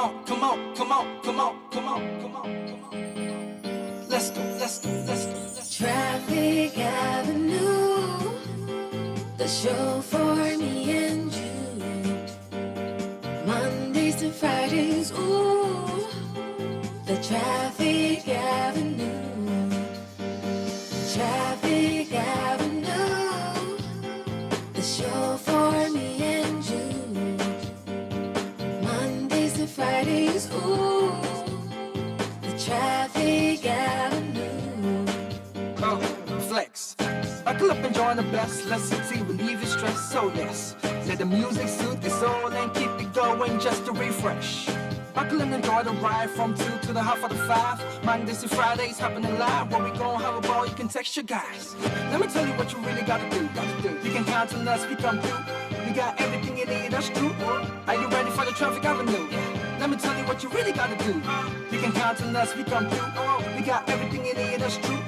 on, come on, come on, come on, come on, come on, come on. Let's go, let's go, let's go. Traffic Avenue, the show for me and you. Mondays to Fridays, ooh, the Traffic Avenue. Traffic Avenue, the show for me and you. Mondays to Fridays, ooh, the Traffic Avenue. Flex. Buckle up and join the best. Let's see, relieve your stress. So yes, let the music soothe your soul and keep it going just to refresh. Buckle and enjoy the ride from 2 to the half of the 5. Mondays to Fridays happening live. Where we gon' have a ball, you can text your guys. Let me tell you what you really gotta do. You can count on us, we come through. We got everything you need, that's true. Are you ready for the Traffic Avenue? Let me tell you what you really gotta do. You can count on us, we come through. We got everything you need, that's true.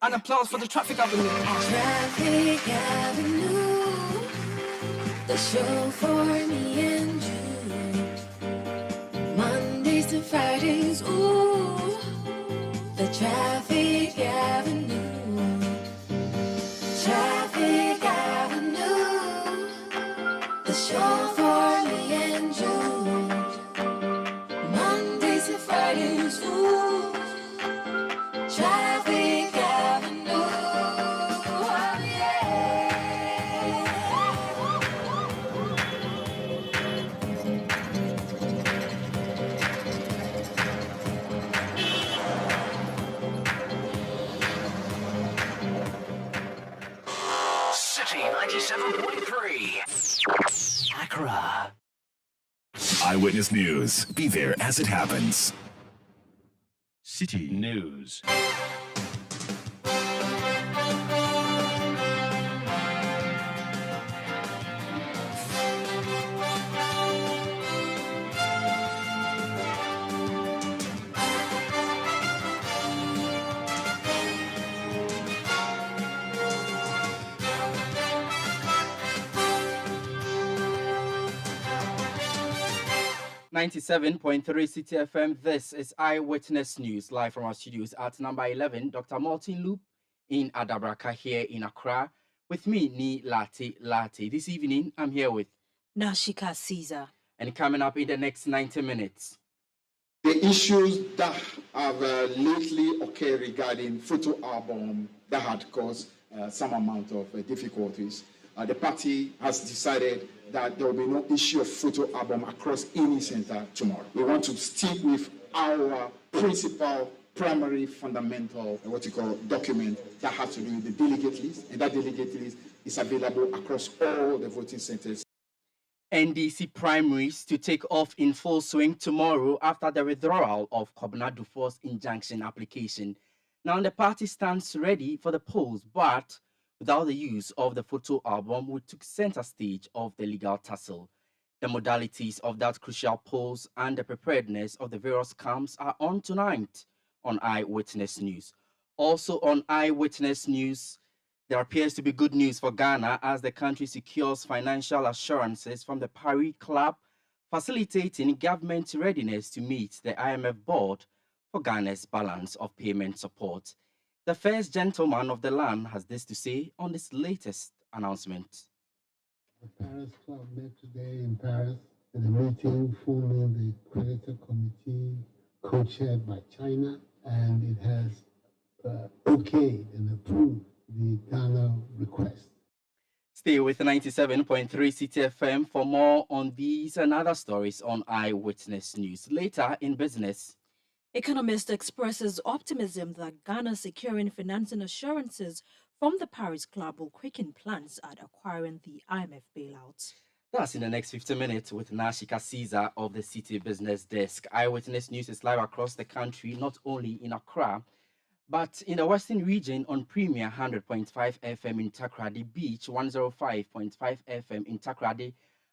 An applause for the Traffic Avenue. Traffic Avenue, the show for me and you. Mondays to Fridays, ooh, the Traffic Avenue. Traffic Avenue, the show for me and you. Mondays to Fridays, ooh, Traffic Avenue, oh yeah. 97.3 Accra. Eyewitness News. Be there as it happens. City News. .3 City FM. This is Eyewitness News, live from our studios at number 11, Dr. Martin Loop in Adabraka here in Accra. With me, Ni Latte. This evening, I'm here with Nashika Caesar. And coming up in the next 90 minutes. The issues that have lately occurred regarding photo album that had caused some amount of difficulties. The party has decided that there will be no issue of photo album across any center tomorrow. We want to stick with our principal, primary, fundamental, document that has to do with the delegate list, and that delegate list is available across all the voting centers. NDC primaries to take off in full swing tomorrow after the withdrawal of Kobna Dufour's injunction application. Now the party stands ready for the polls, but without the use of the photo album, which took center stage of the legal tussle. The modalities of that crucial polls and the preparedness of the various camps are on tonight on Eyewitness News. Also on Eyewitness News, there appears to be good news for Ghana as the country secures financial assurances from the Paris Club, facilitating government readiness to meet the IMF board for Ghana's balance of payment support. The first gentleman of the land has this to say on this latest announcement. The Paris Club met today in Paris at a meeting forming the creditor committee co-chaired by China, and it has okayed and approved the Ghana request. Stay with 97.3 City FM for more on these and other stories on Eyewitness News. Later in business. Economist expresses optimism that Ghana securing financing assurances from the Paris Club will quicken plans at acquiring the IMF bailout. That's in the next 15 minutes with Nashika Caesar of the City Business Desk. Eyewitness News is live across the country, not only in Accra, but in the Western region on Premier 100.5 FM in Takoradi Beach, 105.5 FM in Takoradi,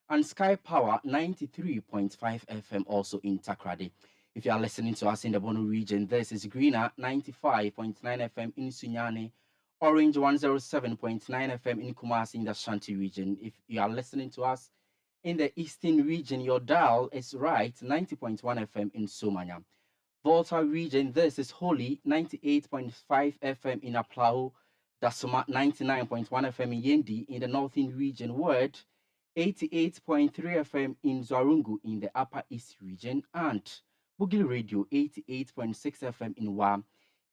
and Sky Power 93.5 FM also in Takoradi. If you are listening to us in the Bono region, this is Greener 95.9 FM in Sunyani, Orange 107.9 FM in Kumasi in the Shanti region. If you are listening to us In the eastern region, your dial is right, 90.1 FM in Somanya. Volta region, this is Holy, 98.5 FM in Aplau, Dasuma, 99.1 FM in Yendi. In the northern region, Word, 88.3 FM in Zwarungu in the upper east region, and Boogie Radio, 88.6 FM in Wam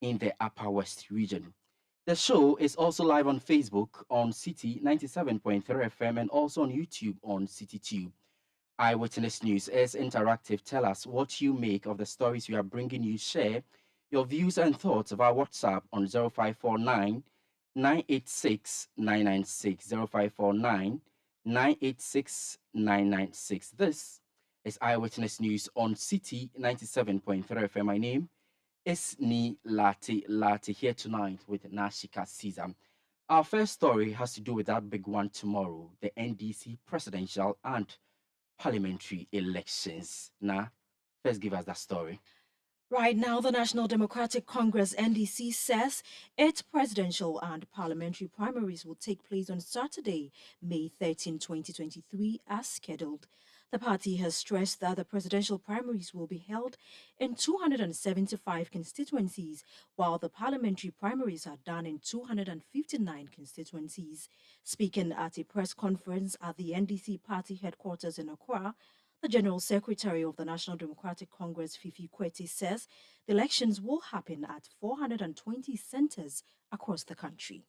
in the upper west region. The show is also live on Facebook on City 97.3 FM and also on YouTube on CityTube. Eyewitness News is interactive. Tell us what you make of the stories we are bringing you. Share your views and thoughts via WhatsApp on 0549 986 996. 0549 986 996. This is Eyewitness News on City 97.3 FM. My name is Ni Lati here tonight with Nashika Caesar. Our first story has to do with that big one tomorrow, the NDC presidential and parliamentary elections. Now, first give us that story. Right now, the National Democratic Congress (NDC) says its presidential and parliamentary primaries will take place on Saturday, May 13, 2023, as scheduled. The party has stressed that the presidential primaries will be held in 275 constituencies, while the parliamentary primaries are done in 259 constituencies. Speaking at a press conference at the NDC party headquarters in Accra, the General Secretary of the National Democratic Congress, Fifi Kweti, says the elections will happen at 420 centers across the country.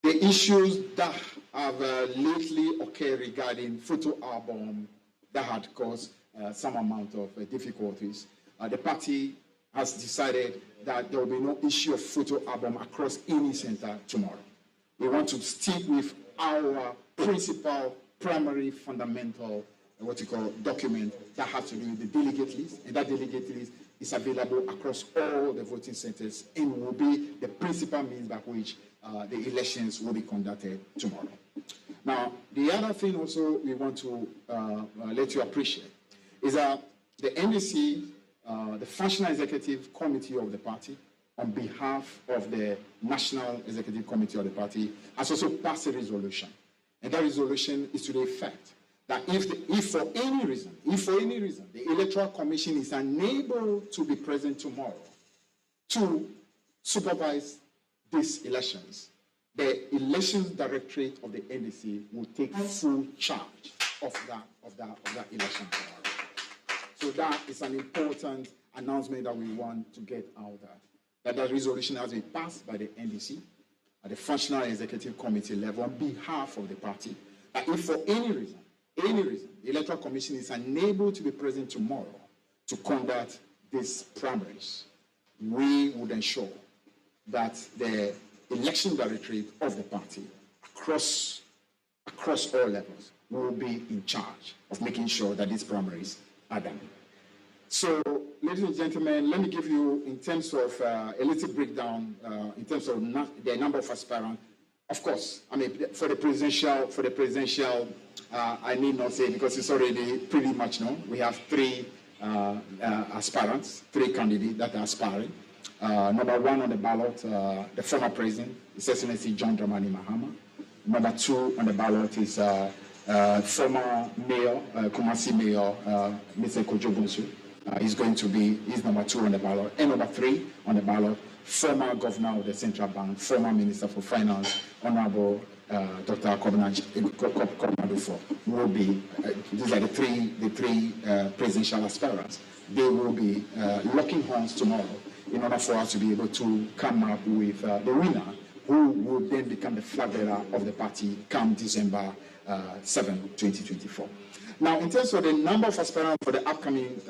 The issues that have lately occurred regarding photo album that had caused some amount of difficulties, the party has decided that there will be no issue of photo album across any center tomorrow. We want to stick with our principal, primary, fundamental, document that has to do with the delegate list, and that delegate list is available across all the voting centers and will be the principal means by which the elections will be conducted tomorrow. Now, the other thing also we want to let you appreciate is that the NDC, the Functional Executive Committee of the party, on behalf of the National Executive Committee of the party, has also passed a resolution. And that resolution is to the effect that if for any reason, the Electoral Commission is unable to be present tomorrow to supervise these elections, the Elections Directorate of the NDC will take full charge of that election tomorrow. So that is an important announcement that we want to get out there. That resolution has been passed by the NDC at the Functional Executive Committee level on behalf of the party. That if for any reason, the Electoral Commission is unable to be present tomorrow to conduct these primaries, we would ensure that the election directorate of the party across all levels will be in charge of making sure that these primaries are done. So, ladies and gentlemen, let me give you, in terms of a little breakdown, in terms of the number of aspirants. Of course, I mean, for the presidential, I need not say because it's already pretty much known. We have three aspirants, three candidates that are aspiring. Number one on the ballot, the former president, His Excellency John Dramani Mahama. Number two on the ballot is former mayor, Kumasi Mayor, Mr. Kojo Bonsu. He's number two on the ballot. And number three on the ballot, former governor of the Central Bank, former Minister for Finance, Honorable Dr. Dufour, will be, these are the three presidential aspirants. They will be locking horns tomorrow in order for us to be able to come up with the winner, who will then become the flag bearer of the party come December 7, 2024. Now, in terms of the number of aspirants for the upcoming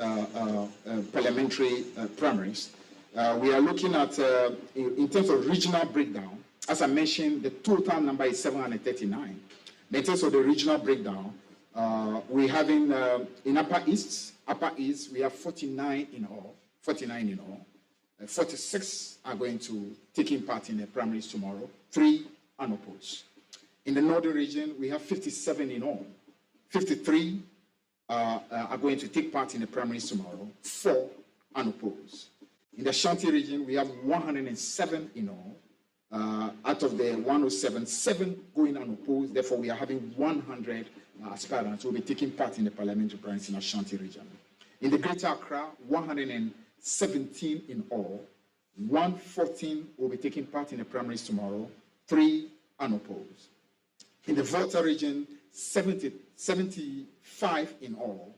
parliamentary primaries, we are looking at, in terms of regional breakdown, as I mentioned, the total number is 739. In terms of the regional breakdown, we have in Upper East, we have 49 in all. 46 are going to taking part in the primaries tomorrow, 3 unopposed. In the Northern region, we have 57 in all. 53 are going to take part in the primaries tomorrow, 4 unopposed. In the Shanti region, we have 107 in all. Out of the 107, 7 going unopposed. Therefore, we are having 100 aspirants who will be taking part in the parliamentary primaries in Ashanti region. In the Greater Accra, 117 in all. 114 will be taking part in the primaries tomorrow, 3 unopposed. In the Volta region, 75 in all,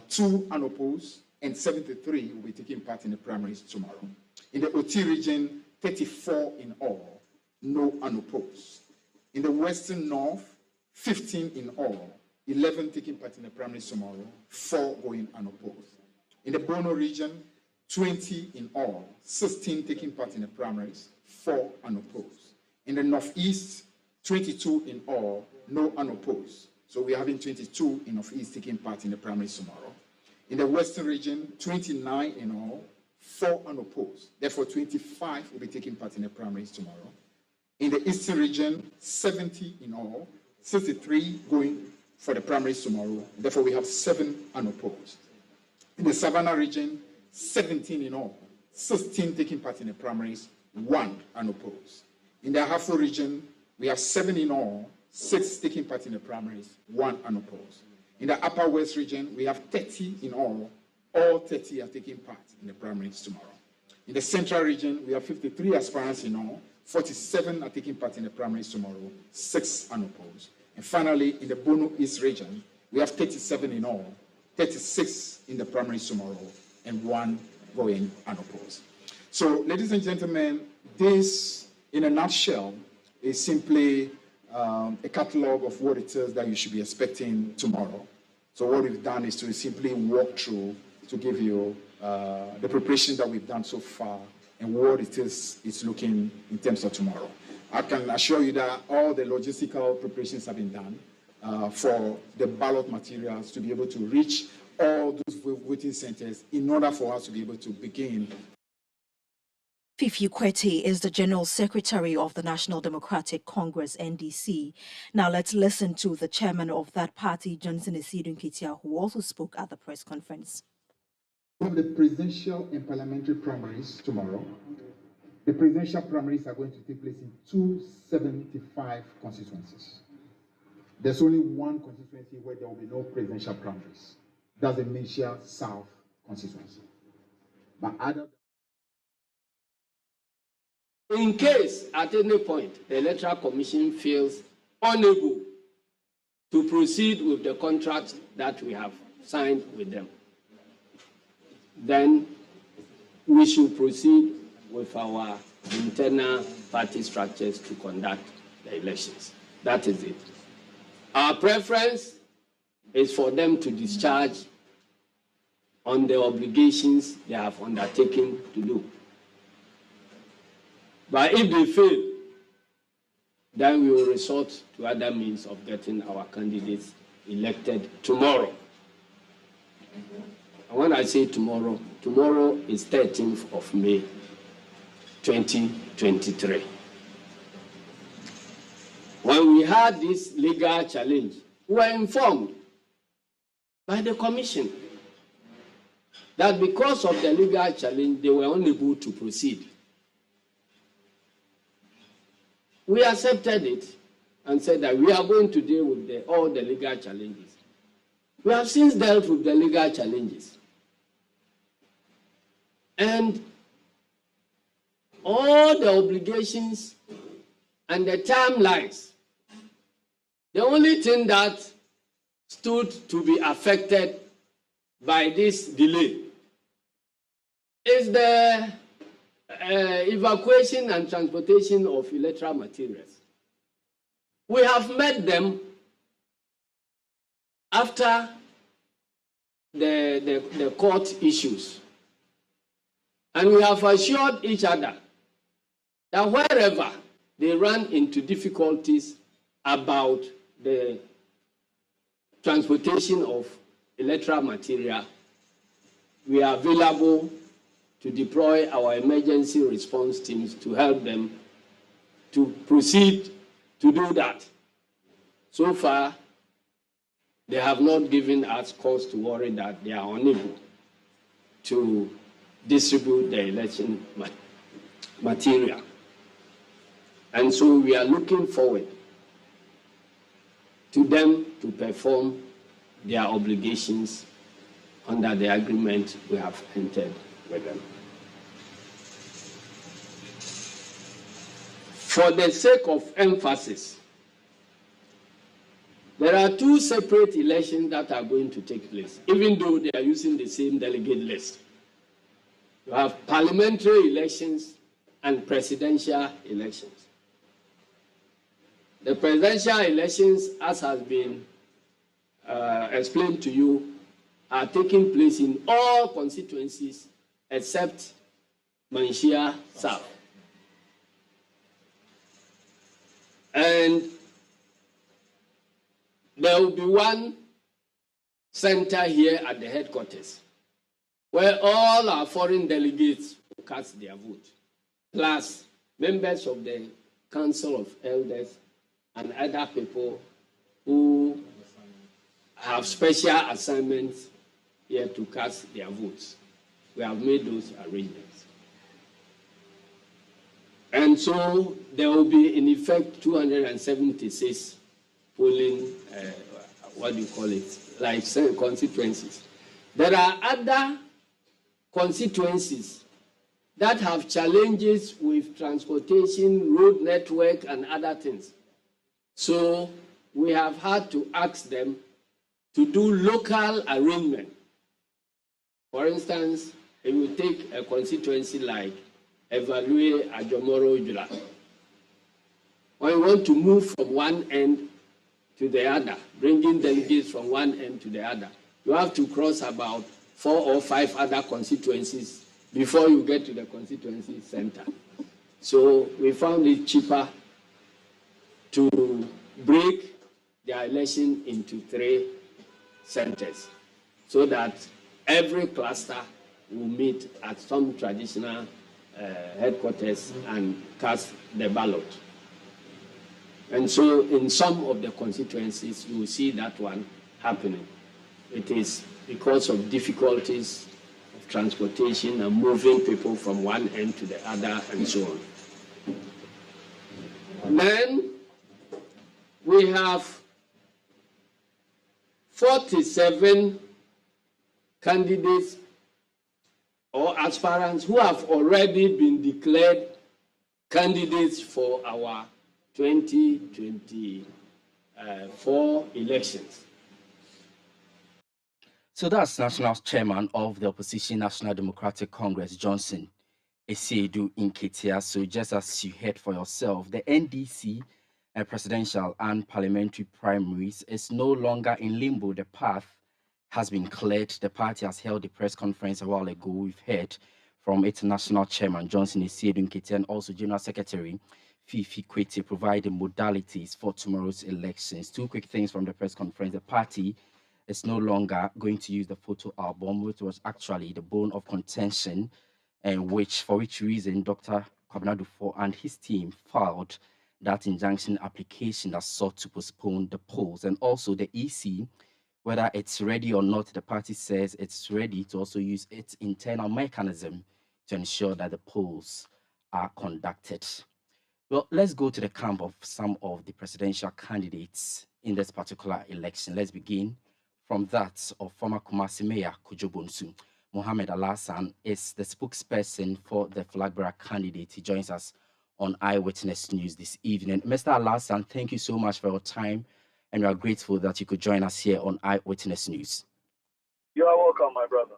2 unopposed, and 73 will be taking part in the primaries tomorrow. In the OT region, 34 in all, no unopposed. In the Western North, 15 in all, 11 taking part in the primaries tomorrow, 4 going unopposed. In the Bono region, 20 in all, 16 taking part in the primaries, 4 unopposed. In the Northeast, 22 in all, no unopposed. So we are having 22 in Northeast taking part in the primaries tomorrow. In the Western region, 29 in all, 4 unopposed. Therefore, 25 will be taking part in the primaries tomorrow. In the Eastern region, 70 in all, 63 going for the primaries tomorrow. Therefore, we have 7 unopposed. In the Savannah region, 17 in all, 16 taking part in the primaries, 1 unopposed. In the Ahafo region, we have 7 in all, 6 taking part in the primaries, 1 unopposed. In the Upper West region, we have 30 in all 30 are taking part in the primaries tomorrow. In the Central region, we have 53 aspirants in all, 47 are taking part in the primaries tomorrow, 6 unopposed. And finally, in the Bono East region, we have 37 in all, 36 in the primaries tomorrow, and 1 going unopposed. So, ladies and gentlemen, this, in a nutshell, is simply a catalog of what it is that you should be expecting tomorrow. So what we've done is to simply walk through to give you the preparation that we've done so far and what it is it's looking in terms of tomorrow. I can assure you that all the logistical preparations have been done for the ballot materials to be able to reach all those voting centers in order for us to be able to begin. Fifi Kweti is the General Secretary of the National Democratic Congress, NDC. Now let's listen to the chairman of that party, Johnson Esidu Nketia, who also spoke at the press conference. We have the presidential and parliamentary primaries tomorrow. The presidential primaries are going to take place in 275 constituencies. There's only one constituency where there will be no presidential primaries. That's the Mencia South constituency. But other in case at any point the Electoral Commission feels unable to proceed with the contract that we have signed with them, then we should proceed with our internal party structures to conduct the elections. That is it. Our preference is for them to discharge on the obligations they have undertaken to do. But if they fail, then we will resort to other means of getting our candidates elected tomorrow. And when I say tomorrow, tomorrow is 13th of May, 2023. When we had this legal challenge, we were informed by the Commission that because of the legal challenge, they were unable to proceed. We accepted it and said that we are going to deal with all the legal challenges. We have since dealt with the legal challenges. And all the obligations and the timelines, the only thing that stood to be affected by this delay is the evacuation and transportation of electoral materials. We have met them after the court issues, and we have assured each other that wherever they run into difficulties about the transportation of electoral material, we are available to deploy our emergency response teams to help them to proceed to do that. So far, they have not given us cause to worry that they are unable to distribute the election material. And so we are looking forward to them to perform their obligations under the agreement we have entered with them. For the sake of emphasis, there are two separate elections that are going to take place, even though they are using the same delegate list. You have parliamentary elections and presidential elections. The presidential elections, as has been explained to you, are taking place in all constituencies except Manshia South. And there will be one center here at the headquarters where all our foreign delegates will cast their vote, plus members of the Council of Elders and other people who have special assignments here to cast their votes. We have made those arrangements. And so there will be, in effect, 276 polling, like constituencies. There are other constituencies that have challenges with transportation, road network, and other things. So we have had to ask them to do local arrangement. For instance, if you take a constituency like Evaluate Ajomoro Ujula, when you want to move from one end to the other, bringing delegates from one end to the other, you have to cross about 4 or 5 other constituencies before you get to the constituency center. So we found it cheaper to break the election into 3 centers so that every cluster will meet at some traditional headquarters and cast the ballot. And so in some of the constituencies, you will see that one happening. It is because of difficulties of transportation and moving people from one end to the other and so on. Then we have 47 candidates or aspirants who have already been declared candidates for our 2024 elections. So that's National Chairman of the Opposition National Democratic Congress, Johnson Esiedu Nketia. So just as you heard for yourself, the NDC presidential and parliamentary primaries is no longer in limbo. The path has been cleared. The party has held a press conference a while ago. We've heard from its national chairman, Johnson Esiedu Nketia, and also General Secretary Fifi Kwete providing modalities for tomorrow's elections. 2 quick things from the press conference. The party is no longer going to use the photo album, which was actually the bone of contention, and for which reason Dr. Dufour and his team filed that injunction application that sought to postpone the polls. And also the EC, whether it's ready or not, the party says it's ready to also use its internal mechanism to ensure that the polls are conducted. Well, let's go to the camp of some of the presidential candidates in this particular election. Let's begin from that of former Kumasi Mayor Kojo Bonsu. Mohammed Alassan is the spokesperson for the flag bearer candidate. He joins us on Eyewitness News this evening. Mr. Alassan, thank you so much for your time, and we are grateful that you could join us here on Eyewitness News. You are welcome, my brother.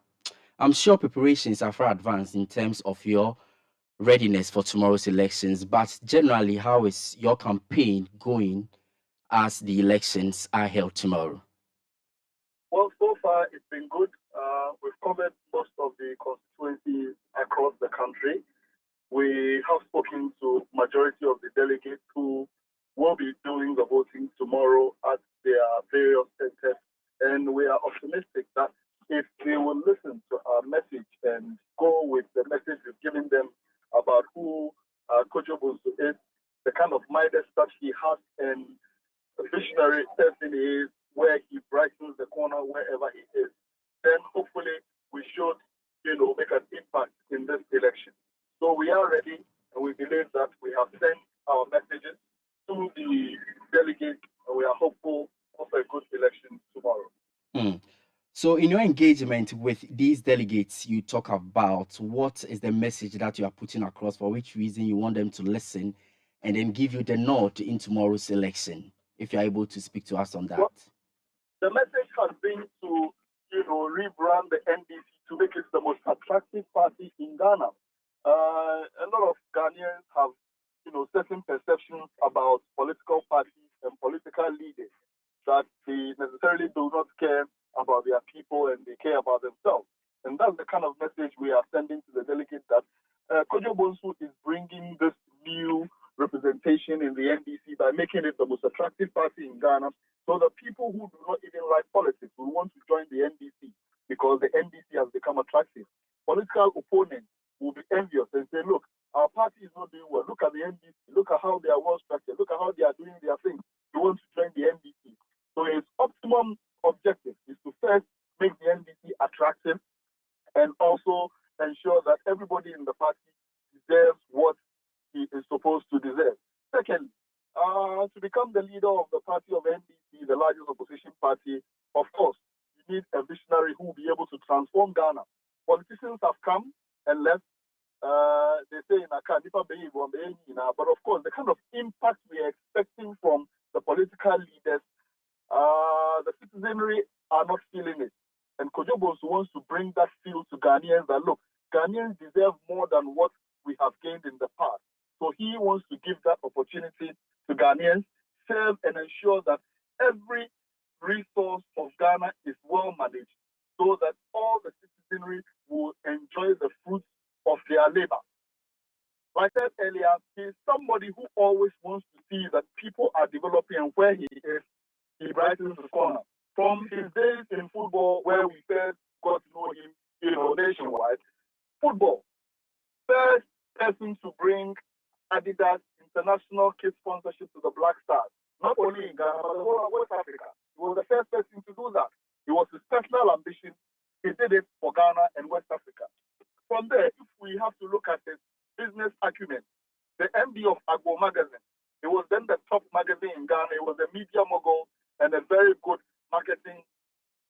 I'm sure preparations are far advanced in terms of your readiness for tomorrow's elections, but generally, how is your campaign going as the elections are held tomorrow? Well, so far it's been good. We've covered most of the constituencies across the country. We have spoken to majority of the delegates who will be doing the voting tomorrow at their various centers, and we are optimistic that if they will listen to our message and go with the message we've given them about who Kojo Bonsu is, the kind of mindset that he has, and the visionary person he is, where he brightens the corner wherever he is, then hopefully we should, make an impact in this election. So we are ready, and we believe that we have sent our message So, in your engagement with these delegates you talk about, what is the message that you are putting across? For which reason you want them to listen and then give you the nod in tomorrow's election? If you're able to speak to us on that. Well, the message has been to, rebrand the NDC to make it the most attractive party in Ghana. A lot of Ghanaians have, certain perceptions about political parties and political leaders that they necessarily do not care about their people and they care about themselves. And that's the kind of message we are sending to the delegates that Kojo Bonsu is bringing this new representation in the NDC by making it the most attractive party in Ghana. So the people who do not even like politics will want to join the NDC because the NDC has become attractive. Political opponents will be envious and say, look, our party is not doing well. Look at the NDC. Look at how they are well structured. Look at how they are doing their things. We want to join the NDC. So its optimum objective is to first make the NDC attractive and also ensure that everybody in the party deserves what he is supposed to deserve. Second, to become the leader of the party of NDC, the largest opposition party, of course, you need a visionary who will be able to transform Ghana. Politicians have come and left. They say in Akanipa but of course, the kind of impact we are expecting from the political leaders, the citizenry are not feeling it. And Kojo Bonsu wants to bring that feel to Ghanaians that, look, Ghanaians deserve more than what we have gained in the past. So he wants to give that opportunity to Ghanaians, serve and ensure that every resource of Ghana is well managed so that all the citizenry will enjoy the fruits of their labor. Like I said earlier, he is somebody who always wants to see that people are developing, and where he is, he brightens the corner. From his days in football, where we first got to know him, nationwide, football, first person to bring Adidas international kit sponsorship to the Black Stars, not only in Ghana, but the whole of West Africa. He was the first person to do that. It was his personal ambition. He did it for Ghana and West Africa. From there, if we have to look at his business acumen, the MD of Agbo magazine, it was then the top magazine in Ghana. It was a media mogul and a very good marketing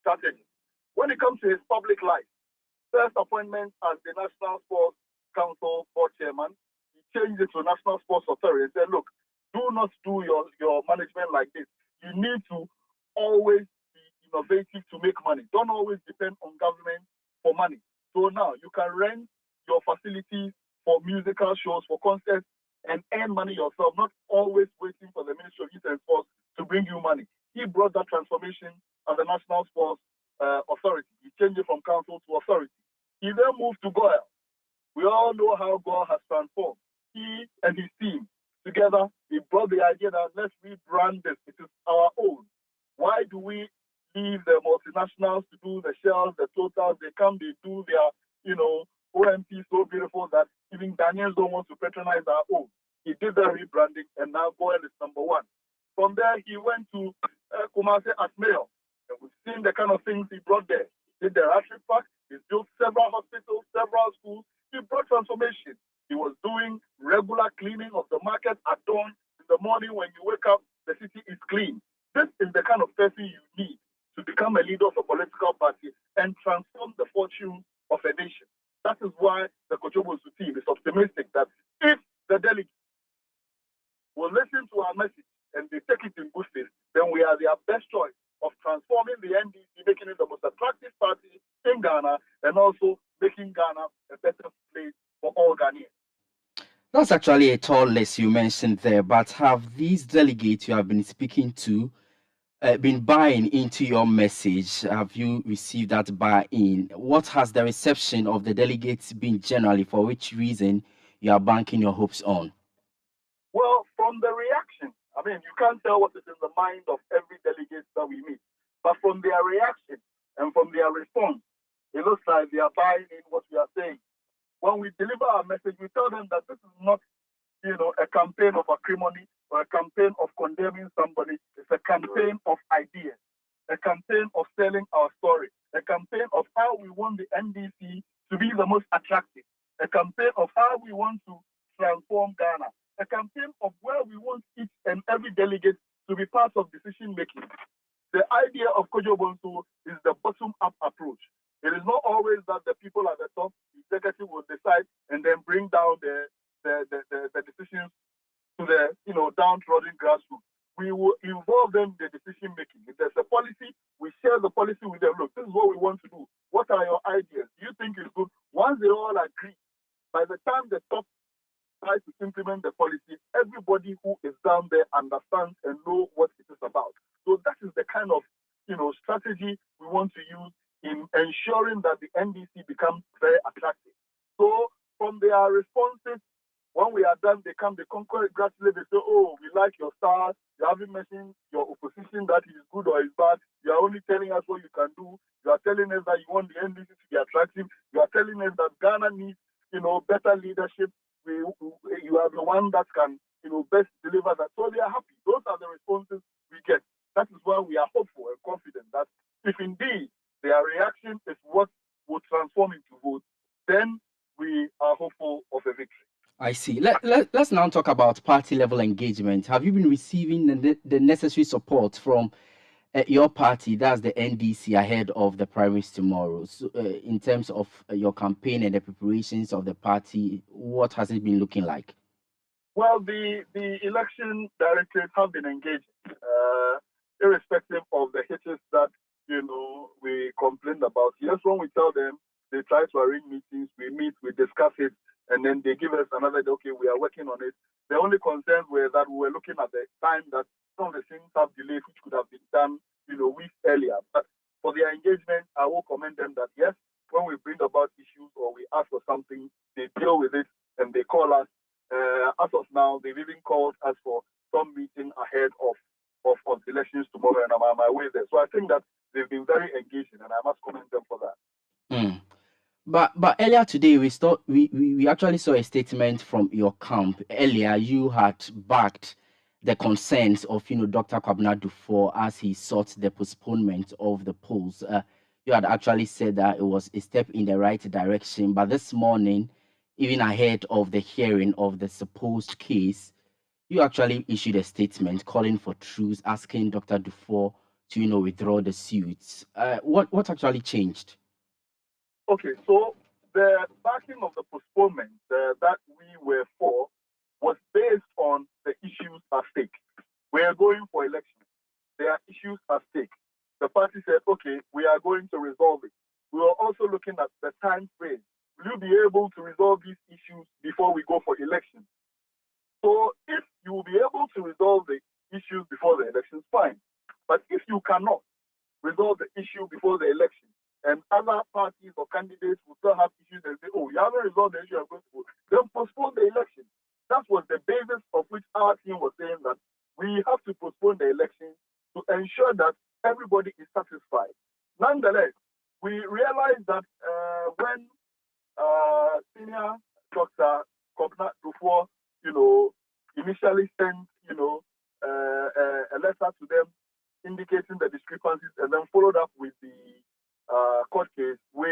strategy. When it comes to his public life, first appointment as the National Sports Council board chairman, he changed it to National Sports Authority and said, look, do not do your management like this. You need to always be innovative to make money. Don't always depend on government for money. So now you can rent your facilities for musical shows, for concerts, and earn money yourself, not always waiting for the Ministry of Youth and Sports to bring you money. He brought that transformation as the National Sports Authority. He changed it from council to authority. He then moved to Goyle. We all know how Goyle has transformed. He and his team together, they brought the idea that let's rebrand this. It is our own. Why do we leave the multinationals to do the shells, the totals? They come, they do their, OMP so beautiful that even Ghanaians don't want to patronize our own. He did the rebranding, and now Goyle is number one. From there, he went to Kumasi as mayor, and we've seen the kind of things he brought there. He did the Rashid Park, he built several hospitals, several schools. He brought transformation. He was doing regular cleaning of the market at dawn. In the morning when you wake up, the city is clean. This is the kind of person you need to become a leader of a political party and transform the fortune of a nation. That is why the Kojo Bonsu team is optimistic that if the delegates will listen to our message and they take it in good faith, then we are their best choice of transforming the NDC, making it the most attractive party in Ghana, and also making Ghana a better place for all Ghanaians. That's actually a tall list you mentioned there, but have these delegates you have been speaking to been buying into your message? Have you received that buy-in? What has the reception of the delegates been generally, for which reason you are banking your hopes on? Well, from the reaction, you can't tell what is in the mind of every delegate that we meet, but from their reaction and from their response, it looks like they are buying in what we are saying. When we deliver our message, we tell them that this is not, a campaign of acrimony or a campaign of condemning somebody. It's a campaign of ideas, a campaign of selling our story, a campaign of how we want the NDC to be the most attractive, a campaign of how we want to transform Ghana, a campaign of where we want each and every delegate to be part of decision making. The idea of Kojo Bonsu is the bottom-up approach. It is not always that the people at the top, the executive will decide and then bring down the decisions to the downtrodden grassroots. We will involve them in the decision making. If there's a policy, we share the policy with them. Look, this is what we want to do. What are your ideas? Do you think it's good? Once they all agree, by the time the top tries to implement the policy, everybody who is down there understands and know what it is about. So that is the kind of strategy we want to use in ensuring that the NDC becomes very attractive. So from their responses, when we are done, they congratulate, they say, oh, we like your stars. You haven't mentioned your opposition that is good or is bad. You are only telling us what you can do. You are telling us that you want the NDC to be attractive. You are telling us that Ghana needs, better leadership. You are the one that can, best deliver that. So they are happy. Those are the responses we get. That is why we are hopeful and confident that if indeed their reaction is what will transform into vote, then we are hopeful of a victory. I see. Let's now talk about party level engagement. Have you been receiving the necessary support from your party, that's the NDC, ahead of the primaries tomorrow? So, in terms of your campaign and the preparations of the party, what has it been looking like? Well, the election directors have been engaged, irrespective of the hitches that we complained about. Yes, when we tell them, they try to arrange meetings. We meet, we discuss it, and then they give us another day, okay, we are working on it. The only concerns were that we were looking at the time that some of the things have delayed, which could have been done, weeks earlier. But for their engagement, I will commend them that yes, when we bring about issues or we ask for something, they deal with it and they call us. As of now, they've even called us for some meeting ahead of the elections tomorrow, and I'm on my way there. So I think that they've been very engaging, and I must commend them for that. Mm. But earlier today, we actually saw a statement from your camp. Earlier, you had backed the concerns of Dr. Kwabena Dufour as he sought the postponement of the polls. You had actually said that it was a step in the right direction. But this morning, even ahead of the hearing of the supposed case, you actually issued a statement calling for truce, asking Dr. Dufour to withdraw the suits. What actually changed? Okay, so the backing of the postponement that we were for was based on the issues at stake. We are going for elections. There are issues at stake. The party said, okay, we are going to resolve it. We were also looking at the time frame. Will you be able to resolve these issues before we go for elections? So if you will be able to resolve the issues before the elections, fine. But if you cannot resolve the issue before the election, and other parties or candidates will still have issues and say, oh, you haven't resolved the issue, I'm going to vote, then postpone the election. That was the basis of which our team was saying that we have to postpone the election to ensure that everybody is satisfied. Nonetheless, we realized that when senior Dr. Kwabena Dufour, initially sent, a letter to them indicating the discrepancies and then followed up with the court case, we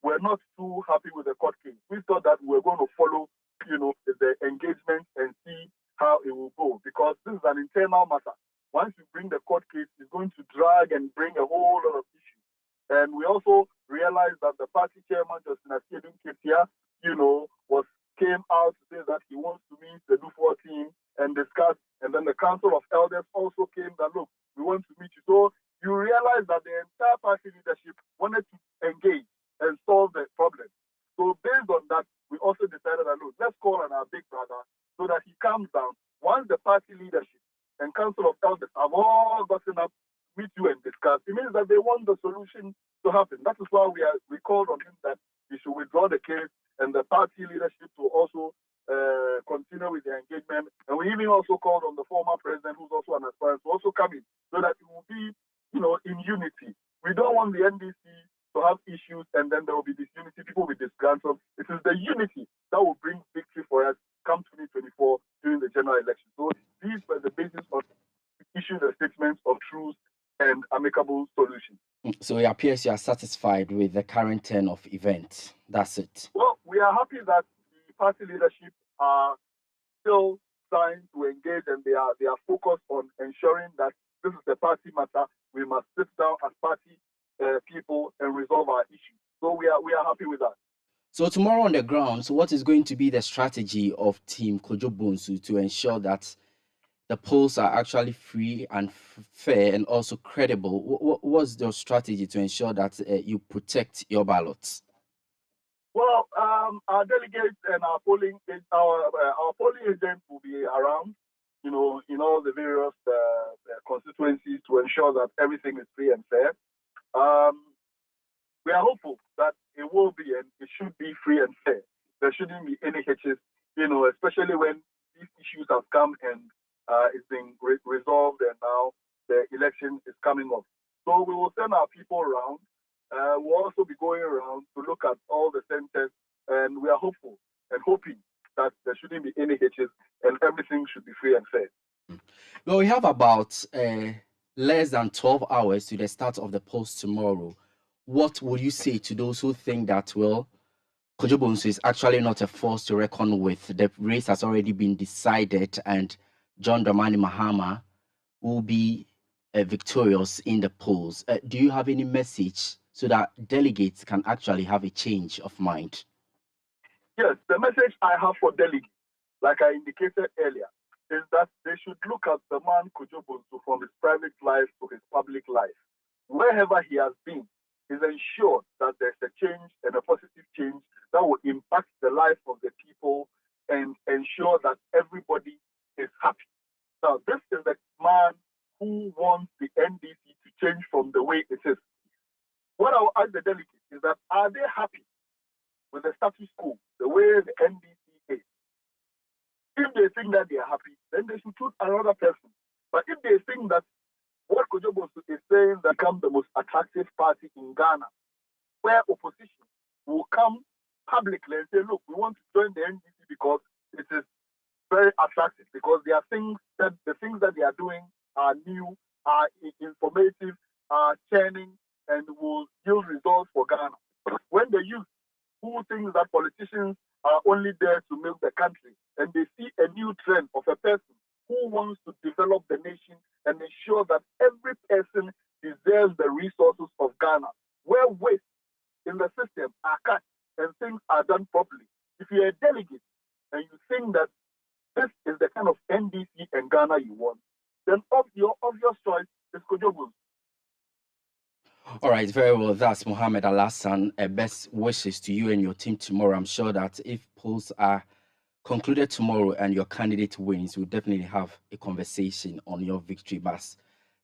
were not too happy with the court case. We thought that we were going to follow, the engagement and see how it will go, because this is an internal matter. Once you bring the court case, it's going to drag and bring a whole lot of issues. And we also realized that the party chairman, Justin Asiedun Ketia, came out to say that he wants to meet the Dufour team and discuss. And then the Council of Elders also came that, look, we want to meet you. So you realize that the entire party leadership wanted to engage and solve the problem. So based on that, we also decided that, look, let's call on our big brother so that he calms down. Once the party leadership and Council of Elders have all gotten up, meet you and discuss, it means that they want the solution to happen. That is why we called on him that he should withdraw the case and the party leadership to also continue with the engagement. And we even also called on the former president, who's also an aspirant, to also come in so that it will be, in unity. We don't want the NDC to have issues and then there will be disunity, people with disgruntled. It is the unity that will bring victory for us come 2024 during the general election. So these were the basis of issuing the statements of truth and amicable solution. So it appears you are satisfied with the current turn of events. That's it. Well, we are happy that the party leadership are still trying to engage and they are focused on ensuring that this is the party matter we must sit down as party people and resolve our issues. So we are happy with that. So tomorrow on the ground, so what is going to be the strategy of Team Kojo Bonsu to ensure that the polls are actually free and fair and also credible? What's your strategy to ensure that you protect your ballots? Well, our delegates and our polling agents will be around, in all the various constituencies to ensure that everything is free and fair. We are hopeful that it will be and it should be free and fair. There shouldn't be any hitches, especially when these issues have come and it's been resolved and now the election is coming up. So we will send our people around. We'll also be going around to look at all the centers, and we are hopeful and hoping that there shouldn't be any hitches and everything should be free and fair. Well, we have about less than 12 hours to the start of the polls tomorrow. What would you say to those who think that, well, Kojo Bonsu is actually not a force to reckon with? The race has already been decided and John Dramani Mahama will be victorious in the polls. Do you have any message so that delegates can actually have a change of mind? Yes, the message I have for delegates, like I indicated earlier, is that they should look at the man Kojo Bonsu from his private life to his public life. Wherever he has been, is ensured that there's a change and a positive change that will impact the life of the people and ensure that everybody is happy. Now, this is the man who wants the NDC to change from the way it is. What I will ask the delegates is that, are they happy with the status quo, the way the NDC is? If they think that they are happy, then they should choose another person. But if they think that what Kojo Bonsu is saying that become the most attractive party in Ghana, where opposition will come publicly and say, look, we want to join the NDC because it is very attractive, because there are the things that they are doing are new, are informative, are churning, and will yield results for Ghana. When the youth who thinks that politicians are only there to milk the country, and they see a new trend of a person who wants to develop the nation and ensure that every person deserves the resources of Ghana, where waste in the system are cut and things are done properly. If you're a delegate and you think that this is the kind of NDC and Ghana you want, then your obvious choice is Kojo Bonsu. All right, very well. That's Mohammed Alassan. Best wishes to you and your team tomorrow. I'm sure that if polls are concluded tomorrow and your candidate wins, we'll definitely have a conversation on your victory bus.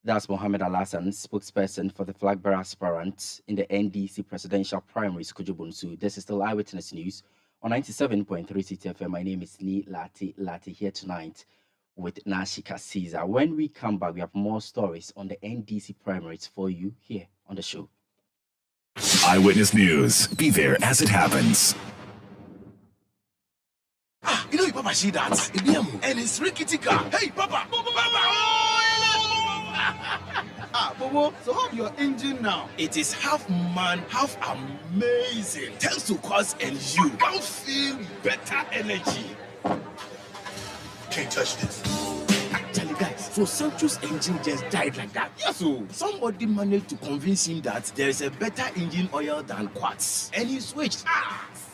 That's Mohammed Alassan, spokesperson for the flag bearer aspirant in the NDC presidential primaries, Kojo Bonsu. This is still Eyewitness News on 97.3 CTFM. My name is Ni Lati here tonight with Nashika Caesar. When we come back, we have more stories on the NDC primaries for you here on the show. Eyewitness News. Be there as it happens. You Papa see that? And it's rickety car. Hey, Papa! Bobo, so how's your engine now? It is half man, half amazing. Thanks to Cause and you can feel better energy. Can't touch this. Actually, guys, so Sancho's engine just died like that. Yes, so somebody managed to convince him that there is a better engine oil than Quartz, and he switched.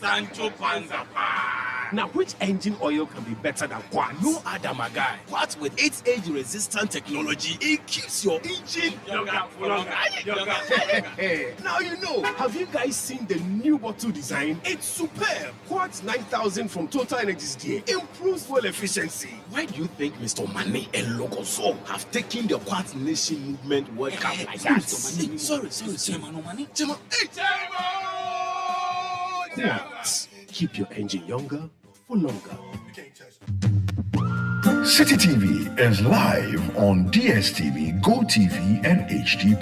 Sancho Panzapa. Now, which engine oil can be better than Quartz? No other, my guy. Quartz with its age-resistant technology, it keeps your engine younger for longer. Now you know. Have you guys seen the new bottle design? It's superb. Quartz 9000 from Total Energies gear improves fuel efficiency. Why do you think Mr. Mane and Logoso have taken the Quartz Nation movement World Cup like that? Sorry, Chairman. Quartz. Keep your engine younger for longer. City TV is live on DSTV, GoTV, and HD+.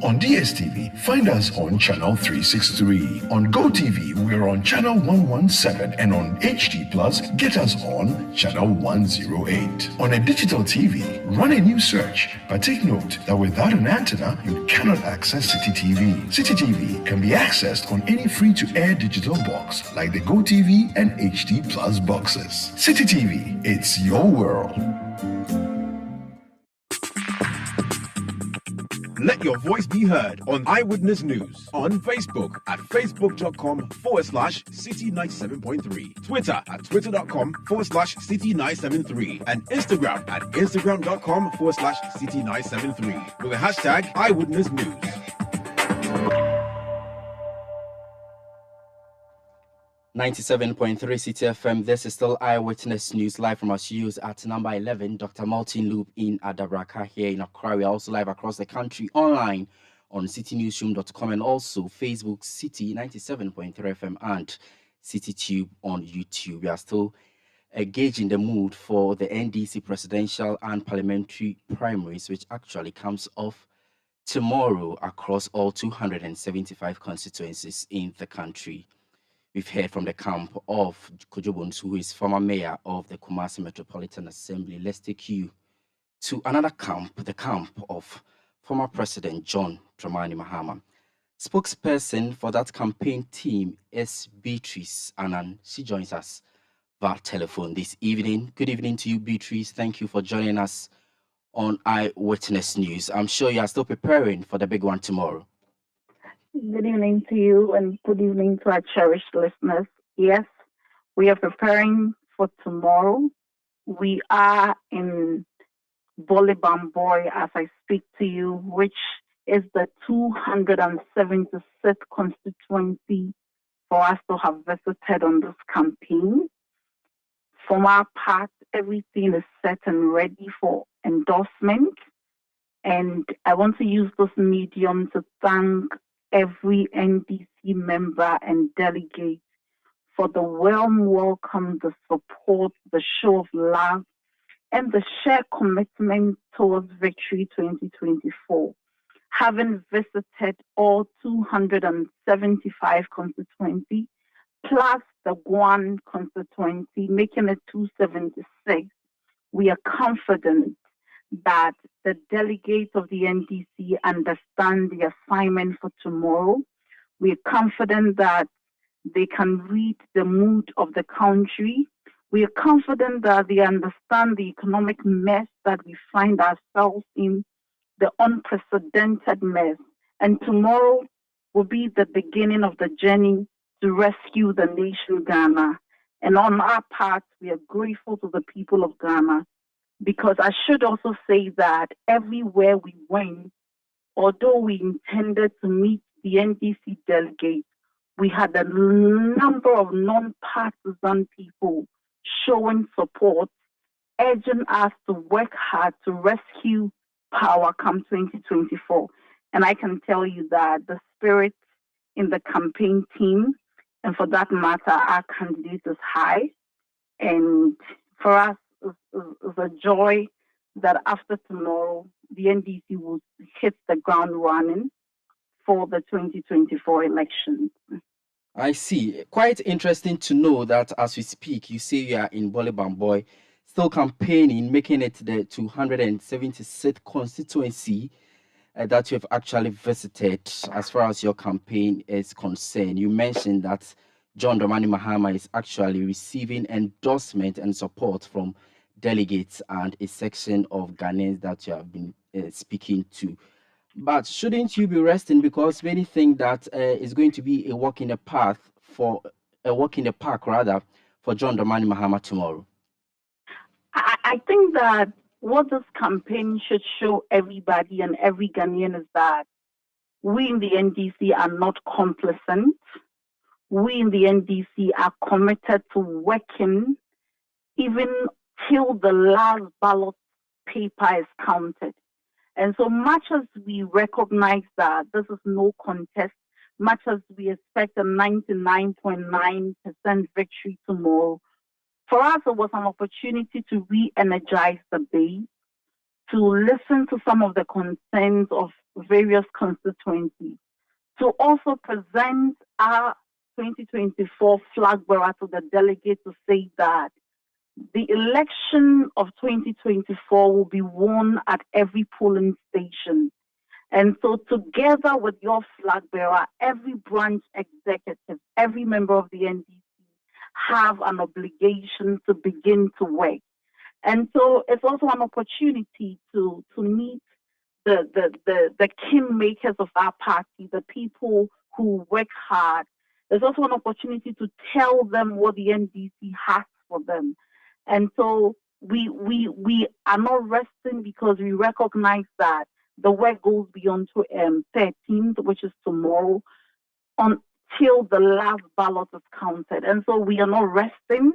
On DSTV, find us on channel 363. On GoTV, we're on channel 117, and on HD+, get us on channel 108. On a digital TV, run a new search, but take note that without an antenna, you cannot access City TV. City TV can be accessed on any free-to-air digital box like the GoTV and HD+ boxes. City TV, it's your world. Let your voice be heard on Eyewitness News on Facebook at facebook.com/city97.3, Twitter at twitter.com/city973, and Instagram at instagram.com/city973 with the hashtag Eyewitness News. .3 City FM. This is still Eyewitness News live from our studios at number 11, Dr. Martin Loop in Adabraka here in Accra. We are also live across the country online on citynewsroom.com and also Facebook City 97.3 FM and CityTube on YouTube. We are still gauging the mood for the NDC presidential and parliamentary primaries, which actually comes off tomorrow across all 275 constituencies in the country. We've heard from the camp of Kojo Bonsu, who is former mayor of the Kumasi Metropolitan Assembly. Let's take you to another camp, the camp of former President John Dramani Mahama. Spokesperson for that campaign team is Beatrice Annan. She joins us via telephone this evening. Good evening to you, Beatrice. Thank you for joining us on Eyewitness News. I'm sure you are still preparing for the big one tomorrow. Good evening to you and good evening to our cherished listeners. Yes, we are preparing for tomorrow. We are in Bolibamboy as I speak to you, which is the 276th constituency for us to have visited on this campaign. From our part, everything is set and ready for endorsement. And I want to use this medium to thank every NDC member and delegate for the warm welcome, the support, the show of love, and the shared commitment towards Victory 2024. Having visited all 275 constituencies, plus the Guan constituency, making it 276, we are confident that the delegates of the NDC understand the assignment for tomorrow. We are confident that they can read the mood of the country. We are confident that they understand the economic mess that we find ourselves in, the unprecedented mess. And tomorrow will be the beginning of the journey to rescue the nation Ghana. And on our part, we are grateful to the people of Ghana, because I should also say that everywhere we went, although we intended to meet the NDC delegates, we had a number of non-partisan people showing support, urging us to work hard to rescue power come 2024. And I can tell you that the spirit in the campaign team, and for that matter, our candidate, is high. And for us, it's a joy that after tomorrow, the NDC will hit the ground running for the 2024 elections. I see. Quite interesting to know that as we speak, you say you are in Bolibamboy, still campaigning, making it the 276th constituency that you have actually visited as far as your campaign is concerned. You mentioned that John Dramani Mahama is actually receiving endorsement and support from delegates and a section of Ghanaians that you have been speaking to. But shouldn't you be resting, because many think that it's going to be a walk in the park for John Dramani Mahama tomorrow? I think that what this campaign should show everybody and every Ghanaian is that we in the NDC are not complacent. We in the NDC are committed to working even till the last ballot paper is counted. And so much as we recognize that this is no contest, much as we expect a 99.9% victory tomorrow, for us it was an opportunity to re-energize the base, to listen to some of the concerns of various constituencies, to also present our 2024 flag bearer to the delegates to say that the election of 2024 will be won at every polling station. And so together with your flag bearer, every branch executive, every member of the NDC have an obligation to begin to work. And so it's also an opportunity to meet the kingmakers of our party, the people who work hard. There's also an opportunity to tell them what the NDC has for them. And so we are not resting because we recognize that the work goes beyond 13th, which is tomorrow, until the last ballot is counted. And so we are not resting.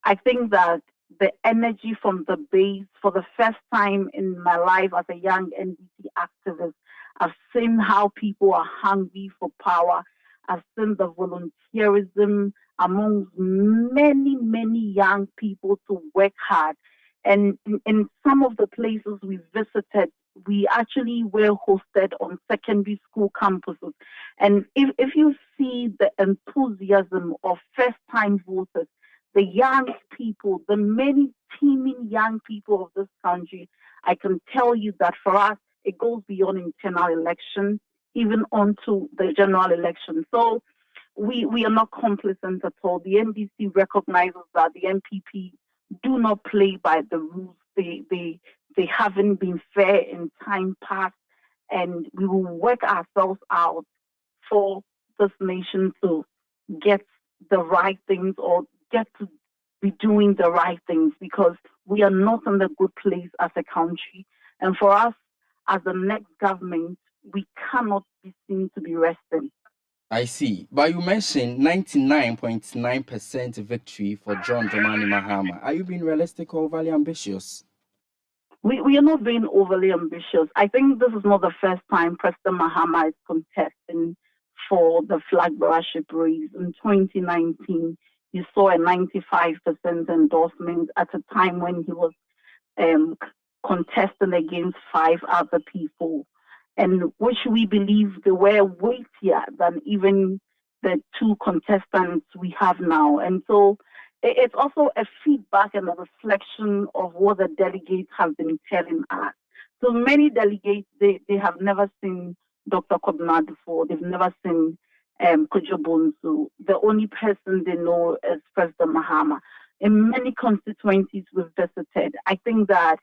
I think that the energy from the base, for the first time in my life as a young NDC activist, I've seen how people are hungry for power. I've seen the volunteerism among many, many young people to work hard. And in some of the places we visited, we actually were hosted on secondary school campuses. And if you see the enthusiasm of first-time voters, the young people, the many teeming young people of this country, I can tell you that for us, it goes beyond internal election, even onto the general election. So we are not complacent at all. The NDC recognizes that the MPP do not play by the rules. They haven't been fair in time past, and we will work ourselves out for this nation to get the right things or get to be doing the right things, because we are not in a good place as a country. And for us, as the next government, we cannot be seen to be resting. I see. But you mentioned 99.9% victory for John Dramani Mahama. Are you being realistic or overly ambitious? We are not being overly ambitious. I think this is not the first time President Mahama is contesting for the flag bearership race. In 2019, you saw a 95% endorsement at a time when he was contesting against 5 other people, and which we believe they were weightier than even the 2 contestants we have now. And so it's also a feedback and a reflection of what the delegates have been telling us. So many delegates, they have never seen Dr. Dufour. They've never seen Kojo Bonsu. The only person they know is President Mahama. In many constituencies we've visited, I think that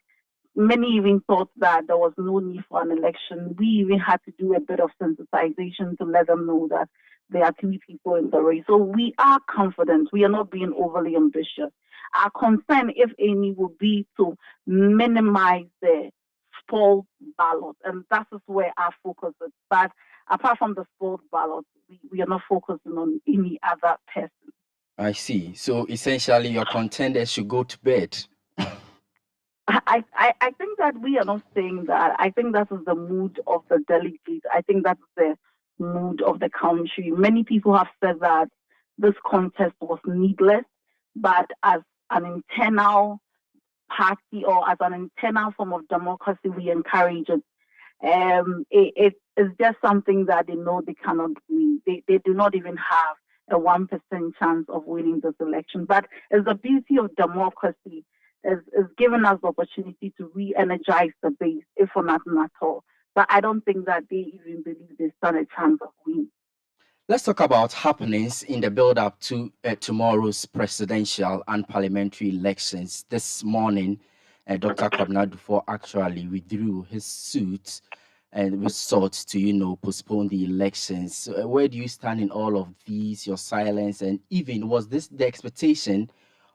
many even thought that there was no need for an election. We even had to do a bit of sensitization to let them know that there are 3 people in the race. So we are confident. We are not being overly ambitious. Our concern, if any, would be to minimize the spoiled ballot, and that is where our focus is. But apart from the spoiled ballot, we are not focusing on any other person. I see. So essentially, your contenders should go to bed. I think that we are not saying that. I think that is the mood of the delegates. I think that's the mood of the country. Many people have said that this contest was needless, but as an internal party or as an internal form of democracy, we encourage it. It is just something that they know they cannot win. They do not even have a 1% chance of winning this election. But it's the beauty of democracy, is giving us the opportunity to re-energize the base, if for nothing at all. But I don't think that they even believe they stand a chance of winning. Let's talk about happenings in the build-up to tomorrow's presidential and parliamentary elections. This morning, Dr. Dufour actually withdrew his suit and was sought to, postpone the elections. Where do you stand in all of these, your silence, and even was this the expectation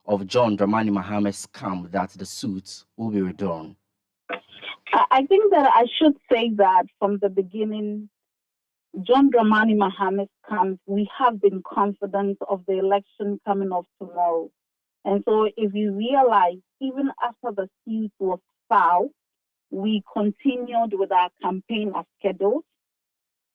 of John Dramani Mahama's camp that the suit will be withdrawn? I think that I should say that from the beginning, John Dramani Mahama's camp, we have been confident of the election coming off tomorrow. And so if you realize, even after the suit was filed, we continued with our campaign as scheduled.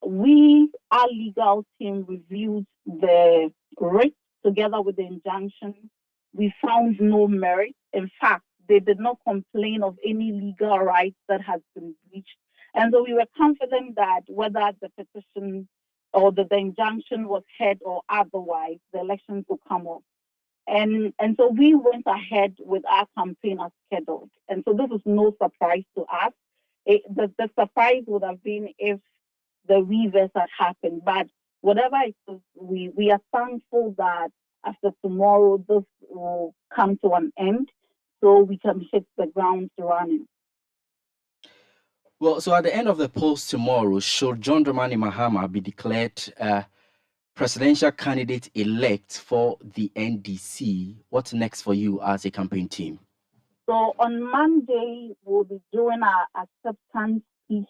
Our legal team reviewed the writ together with the injunction. We found no merit. In fact, they did not complain of any legal rights that has been breached. And so we were confident that whether the petition or the injunction was heard or otherwise, the elections would come off. And so we went ahead with our campaign as scheduled. And so this is no surprise to us. The surprise would have been if the reverse had happened. But whatever it is, we are thankful that after tomorrow, this will come to an end so we can hit the ground running. Well, so at the end of the polls tomorrow, should John Dramani Mahama be declared presidential candidate-elect for the NDC, what's next for you as a campaign team? So on Monday, we'll be doing our acceptance speech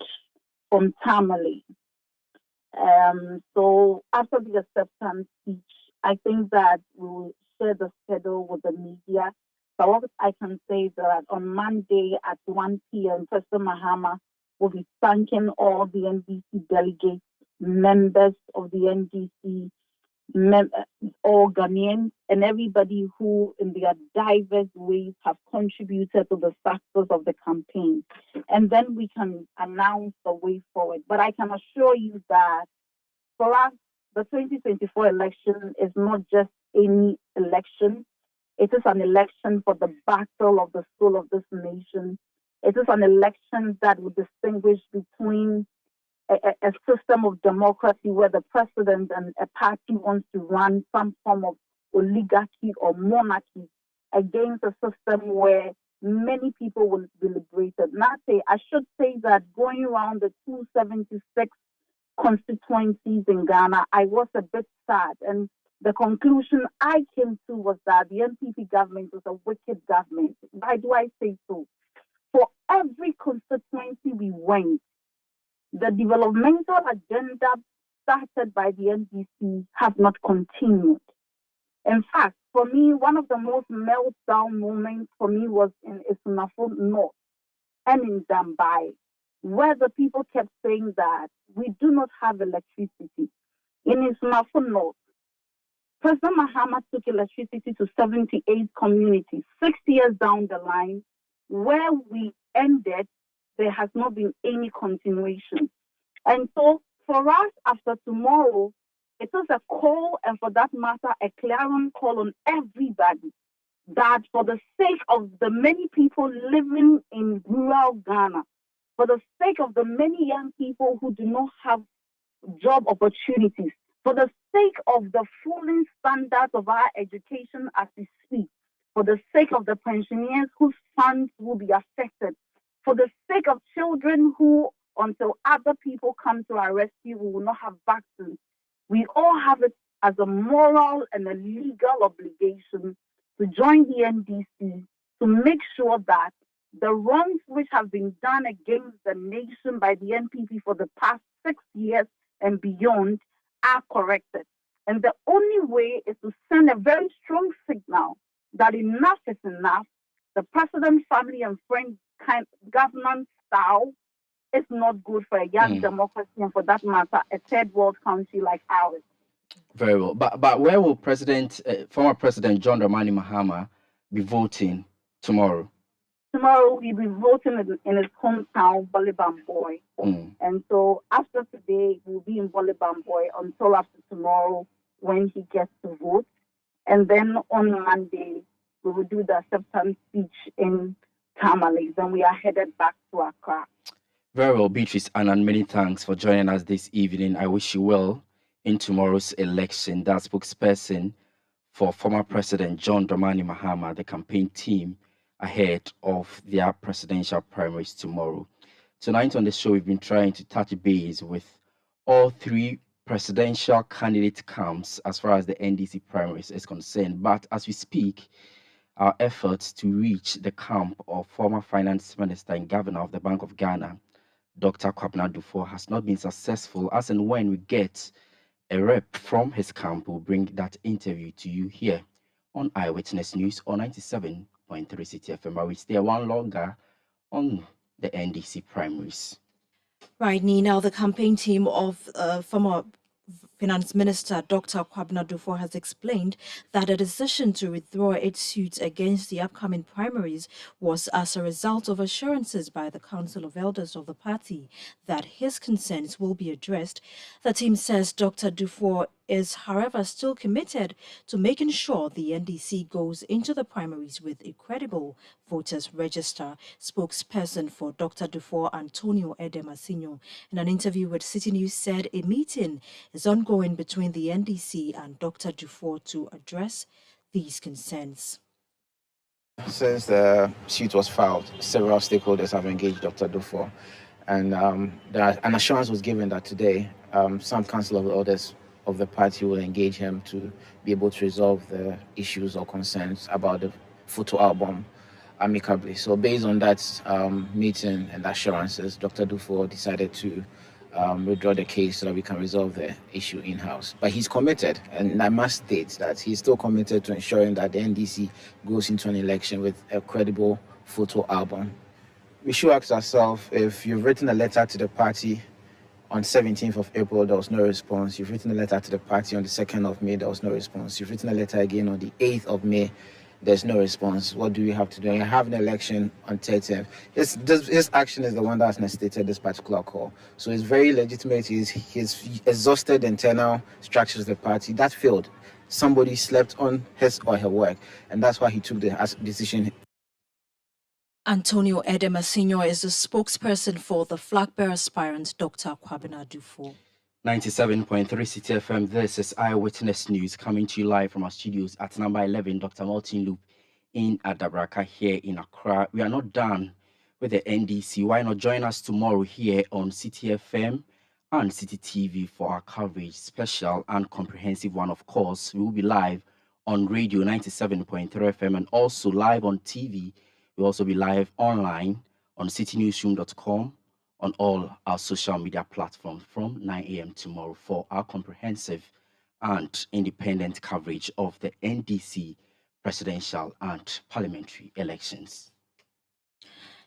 from Tamale. So after the acceptance speech, I think that we will share the schedule with the media. But what I can say is that on Monday at 1 p.m., President Mahama will be thanking all the NDC delegates, members of the NDC, all Ghanaians, and everybody who, in their diverse ways, have contributed to the success of the campaign. And then we can announce the way forward. But I can assure you that for us, the 2024 election is not just any election. It is an election for the battle of the soul of this nation. It is an election that will distinguish between a system of democracy where the president and a party wants to run some form of oligarchy or monarchy against a system where many people will be liberated. I should say that going around the 276 constituencies in Ghana, I was a bit sad. And the conclusion I came to was that the NPP government was a wicked government. Why do I say so? For every constituency we went, the developmental agenda started by the NDC has not continued. In fact, for me, one of the most meltdown moments for me was in Isunafo North and in Dambai, where the people kept saying that we do not have electricity. In Isunafo North, President Mahama took electricity to 78 communities. 6 years down the line, where we ended, there has not been any continuation. And so for us, after tomorrow, it is a call, and for that matter, a clarion call on everybody that for the sake of the many people living in rural Ghana, for the sake of the many young people who do not have job opportunities, for the sake of the falling standards of our education as we speak, for the sake of the pensioners whose funds will be affected, for the sake of children who, until other people come to our rescue, we will not have vaccines. We all have it as a moral and a legal obligation to join the NDC to make sure that the wrongs which have been done against the nation by the NPP for the past 6 years and beyond are corrected. And the only way is to send a very strong signal that enough is enough. The president, family, and friend kind governance style is not good for a young democracy, and for that matter, a third world country like ours. Very well. But where will former President John Dramani Mahama be voting tomorrow? Tomorrow he'll be voting in his hometown, Bolibamboy. And so after today, we'll be in Bolibamboy until after tomorrow when he gets to vote. And then on Monday, we will do the acceptance speech in Tamale. Then we are headed back to Accra. Very well, Beatrice Annan, many thanks for joining us this evening. I wish you well in tomorrow's election. That spokesperson for former President John Dramani Mahama, the campaign team, ahead of their presidential primaries tomorrow. Tonight on the show, we've been trying to touch base with all three presidential candidate camps as far as the NDC primaries is concerned. But as we speak, our efforts to reach the camp of former finance minister and governor of the Bank of Ghana, Dr. Dufour, has not been successful. As and when we get a rep from his camp, we'll bring that interview to you here on Eyewitness News on 97.3 City FM. We stay one longer on the NDC primaries. Right, Nina, the campaign team of former Finance Minister Dr. Dufour has explained that a decision to withdraw its suit against the upcoming primaries was as a result of assurances by the Council of Elders of the party that his concerns will be addressed. The team says Dr. Dufour is, however, still committed to making sure the NDC goes into the primaries with a credible voters register. Spokesperson for Dr. Dufour, Antonio Edemasinho, in an interview with City News, said a meeting is ongoing between the NDC and Dr. Dufour to address these concerns. Since the suit was filed, several stakeholders have engaged Dr. Dufour. And an assurance was given that today some council of elders of the party will engage him to be able to resolve the issues or concerns about the photo album amicably. So based on that meeting and assurances, Dr. Dufour decided to withdraw the case so that we can resolve the issue in-house. But he's committed, and I must state that he's still committed to ensuring that the NDC goes into an election with a credible photo album. We should ask ourselves, if you've written a letter to the party on 17th of April, there was no response. You've written a letter to the party on the 2nd of May, there was no response. You've written a letter again on the 8th of May, there's no response. What do we have to do? And you have an election on 13th. His action is the one that has necessitated this particular call. So it's very legitimate. He's exhausted the internal structures of the party. That failed. Somebody slept on his or her work, and that's why he took the decision. Antonio Edema Sr. is the spokesperson for the flag-bearer aspirant, Dr. Kwabena Dufour. 97.3 City FM, this is Eyewitness News coming to you live from our studios at number 11, Dr. Martin Loop in Adabraka here in Accra. We are not done with the NDC. Why not join us tomorrow here on City FM and City TV for our coverage, special and comprehensive one, of course. We will be live on radio 97.3 FM and also live on TV. We'll also be live online on citynewsroom.com, on all our social media platforms from 9 a.m. tomorrow for our comprehensive and independent coverage of the NDC presidential and parliamentary elections.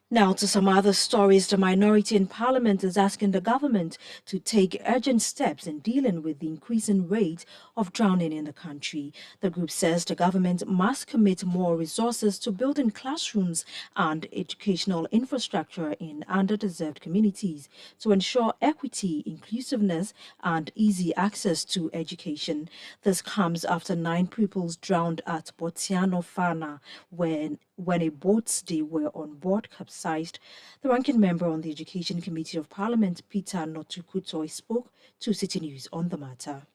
Now to some other stories. The minority in parliament is asking the government to take urgent steps in dealing with the increasing rate of drowning in the country. The group says the government must commit more resources to building classrooms and educational infrastructure in underdeserved communities to ensure equity, inclusiveness, and easy access to education. This comes after 9 pupils drowned at Botiano Fana when a boat they were on board capsized. The ranking member on the Education Committee of Parliament, Peter Notukutoi, spoke to City News on the matter.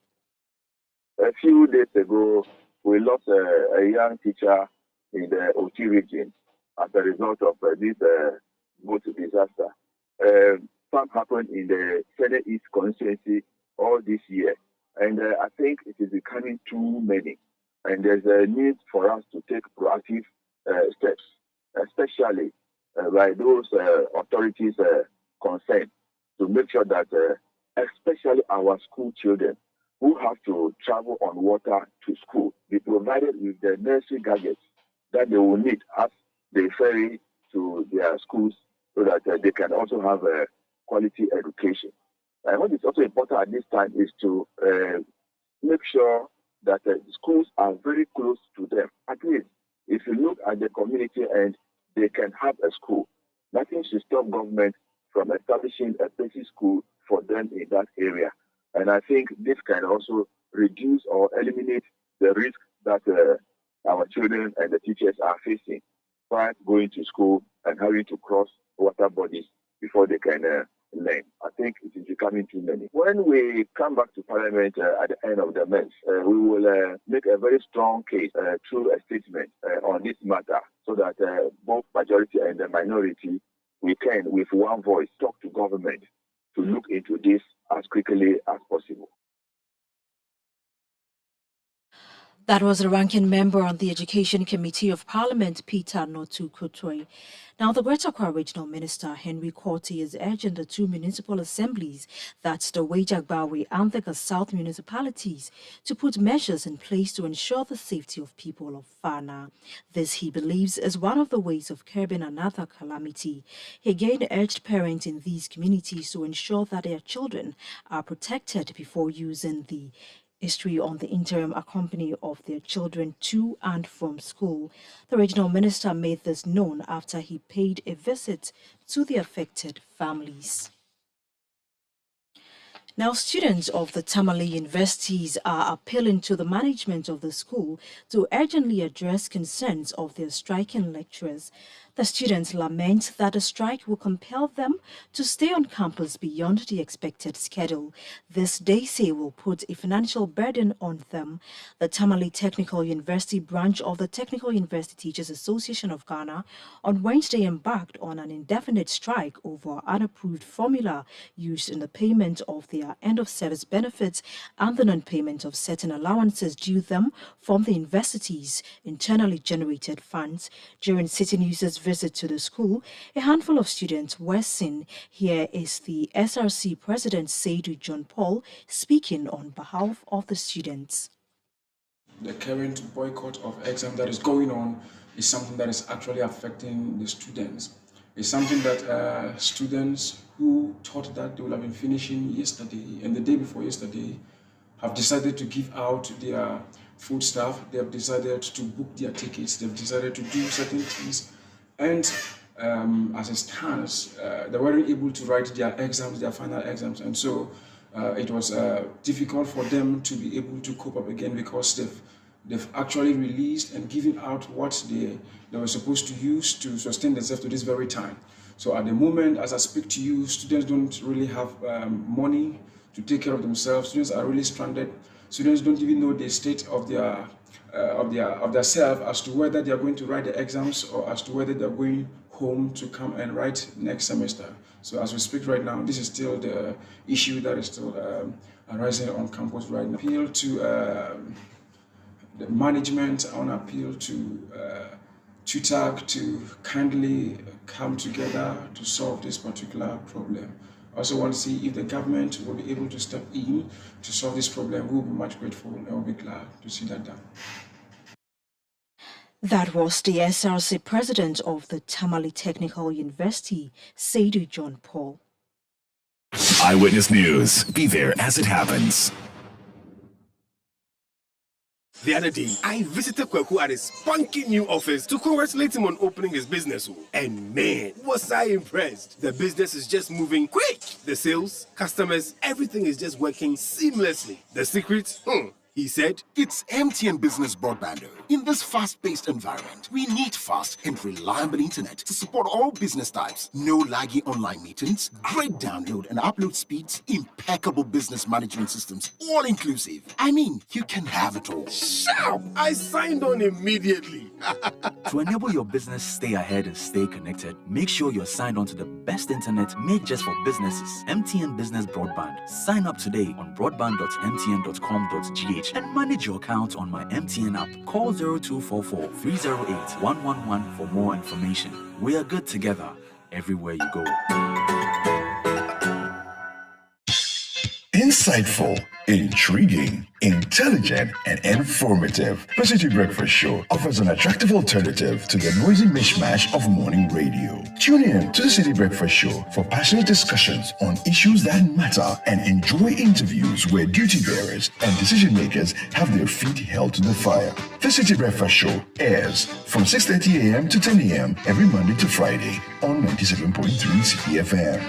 A few days ago, we lost a young teacher in the Oti region as a result of this boat disaster. Some happened in the Senate East constituency all this year, and I think it is becoming too many. And there's a need for us to take proactive steps, especially by those authorities concerned, to make sure that especially our school children who have to travel on water to school be provided with the necessary gadgets that they will need as they ferry to their schools so that they can also have a quality education. And what is also important at this time is to make sure that schools are very close to them. At least if you look at the community and they can have a school, nothing should stop government from establishing a basic school for them in that area. And I think this can also reduce or eliminate the risk that our children and the teachers are facing while going to school and having to cross water bodies before they can learn. I think it is becoming too many. When we come back to Parliament at the end of the month, we will make a very strong case through a statement on this matter so that both majority and the minority, we can, with one voice, talk to government to look into this as quickly as possible. That was the ranking member on the Education Committee of Parliament, Peter Notukutoi. Now, the Greater Accra Regional Minister, Henry Korti, is urging the 2 municipal assemblies, that's the Wejagbawe and the South municipalities, to put measures in place to ensure the safety of people of Fana. This, he believes, is one of the ways of curbing another calamity. He again urged parents in these communities to ensure that their children are protected before using the history on the interim accompany of their children to and from school. The regional minister made this known after he paid a visit to the affected families. Now, students of the Tamale universities are appealing to the management of the school to urgently address concerns of their striking lecturers. The students lament that the strike will compel them to stay on campus beyond the expected schedule. This, they say, will put a financial burden on them. The Tamale Technical University branch of the Technical University Teachers Association of Ghana on Wednesday embarked on an indefinite strike over unapproved formula used in the payment of their end-of-service benefits and the non-payment of certain allowances due them from the university's internally generated funds. During City News' visit to the school, a handful of students were seen. Here is the SRC President Seydou John Paul speaking on behalf of the students. The current boycott of exam that is going on is something that is actually affecting the students. It's something that students who thought that they would have been finishing yesterday and the day before yesterday have decided to give out their food stuff. They have decided to book their tickets. They've decided to do certain things. And as it stands, they weren't able to write their exams, their final exams. And so it was difficult for them to be able to cope up again because they've actually released and given out what they were supposed to use to sustain themselves to this very time. So at the moment, as I speak to you, students don't really have money to take care of themselves. Students are really stranded. Students don't even know the state of their self as to whether they are going to write the exams or as to whether they are going home to come and write next semester. So as we speak right now, this is still the issue that is still arising on campus right now. Appeal to the management, I want to appeal to TUTAC to kindly come together to solve this particular problem. I also want to see if the government will be able to step in to solve this problem. We will be much grateful and we'll be glad to see that done. That was the SRC president of the Tamale Technical University, Seydou John Paul. Eyewitness News. Be there as it happens. The other day, I visited Kweku at his spunky new office to congratulate him on opening his business. And man, was I impressed. The business is just moving quick. The sales, customers, everything is just working seamlessly. The secret? He said, it's MTN Business Broadband. In this fast-paced environment, we need fast and reliable internet to support all business types. No laggy online meetings, great download and upload speeds, impeccable business management systems, all inclusive. I mean, you can have it all. Sharp! I signed on immediately. To enable your business stay ahead and stay connected, make sure you're signed on to the best internet made just for businesses. MTN Business Broadband. Sign up today on broadband.mtn.com.gh and manage your account on my MTN app. Call 0244 308 111 for more information. We are good together everywhere you go. Insightful, intriguing, intelligent, and informative. The City Breakfast Show offers an attractive alternative to the noisy mishmash of morning radio. Tune in to the City Breakfast Show for passionate discussions on issues that matter and enjoy interviews where duty bearers and decision makers have their feet held to the fire. The City Breakfast Show airs from 6:30 a.m. to 10 a.m. every Monday to Friday on 97.3 City FM.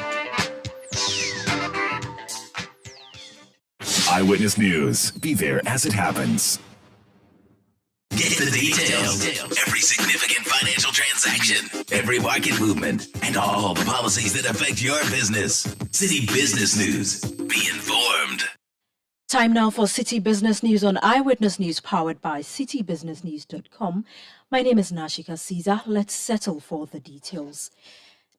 Eyewitness News. Be there as it happens. Get the details. Every significant financial transaction, every market movement, and all the policies that affect your business. City Business News. Be informed. Time now for City Business News on Eyewitness News, powered by citybusinessnews.com. My name is Nashika Caesar. Let's settle for the details.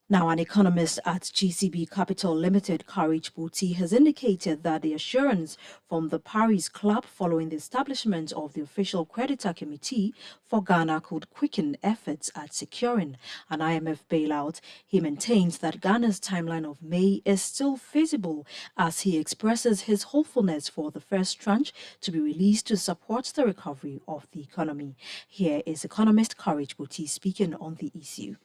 Now, an economist at GCB Capital Limited, Courage Boti, has indicated that the assurance from the Paris Club following the establishment of the Official Creditor Committee for Ghana could quicken efforts at securing an IMF bailout. He maintains that Ghana's timeline of May is still feasible as he expresses his hopefulness for the first tranche to be released to support the recovery of the economy. Here is economist Courage Boti speaking on the issue.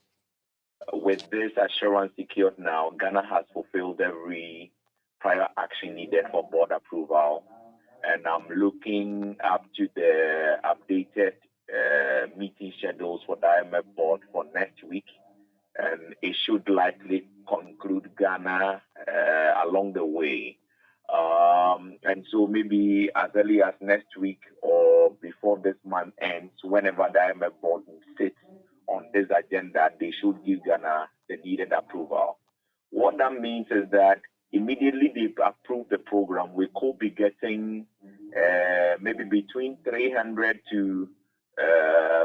With this assurance secured now, Ghana has fulfilled every prior action needed for board approval. And I'm looking up to the updated meeting schedules for the IMF board for next week. And it should likely conclude Ghana along the way. And so maybe as early as next week or before this month ends, whenever the IMF board sits on this agenda, they should give Ghana the needed approval. What that means is that immediately they approve the program, we could be getting maybe between 300 to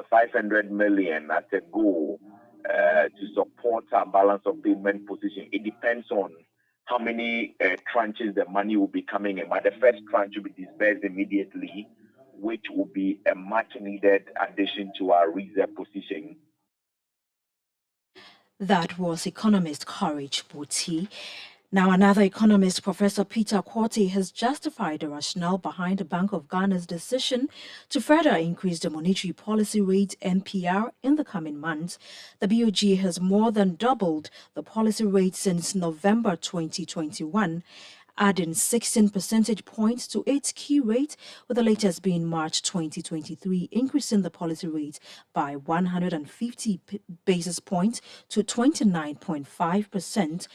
500 million as a goal to support our balance of payment position. It depends on how many tranches the money will be coming in. But the first tranche will be disbursed immediately, which will be a much needed addition to our reserve position. That was economist Courage Buti. Now, another economist, Professor Peter Quartey, has justified the rationale behind the Bank of Ghana's decision to further increase the monetary policy rate MPR in the coming months. The BOG has more than doubled the policy rate since November 2021, adding 16 percentage points to its key rate, with the latest being March 2023, increasing the policy rate by 150 basis points to 29.5%.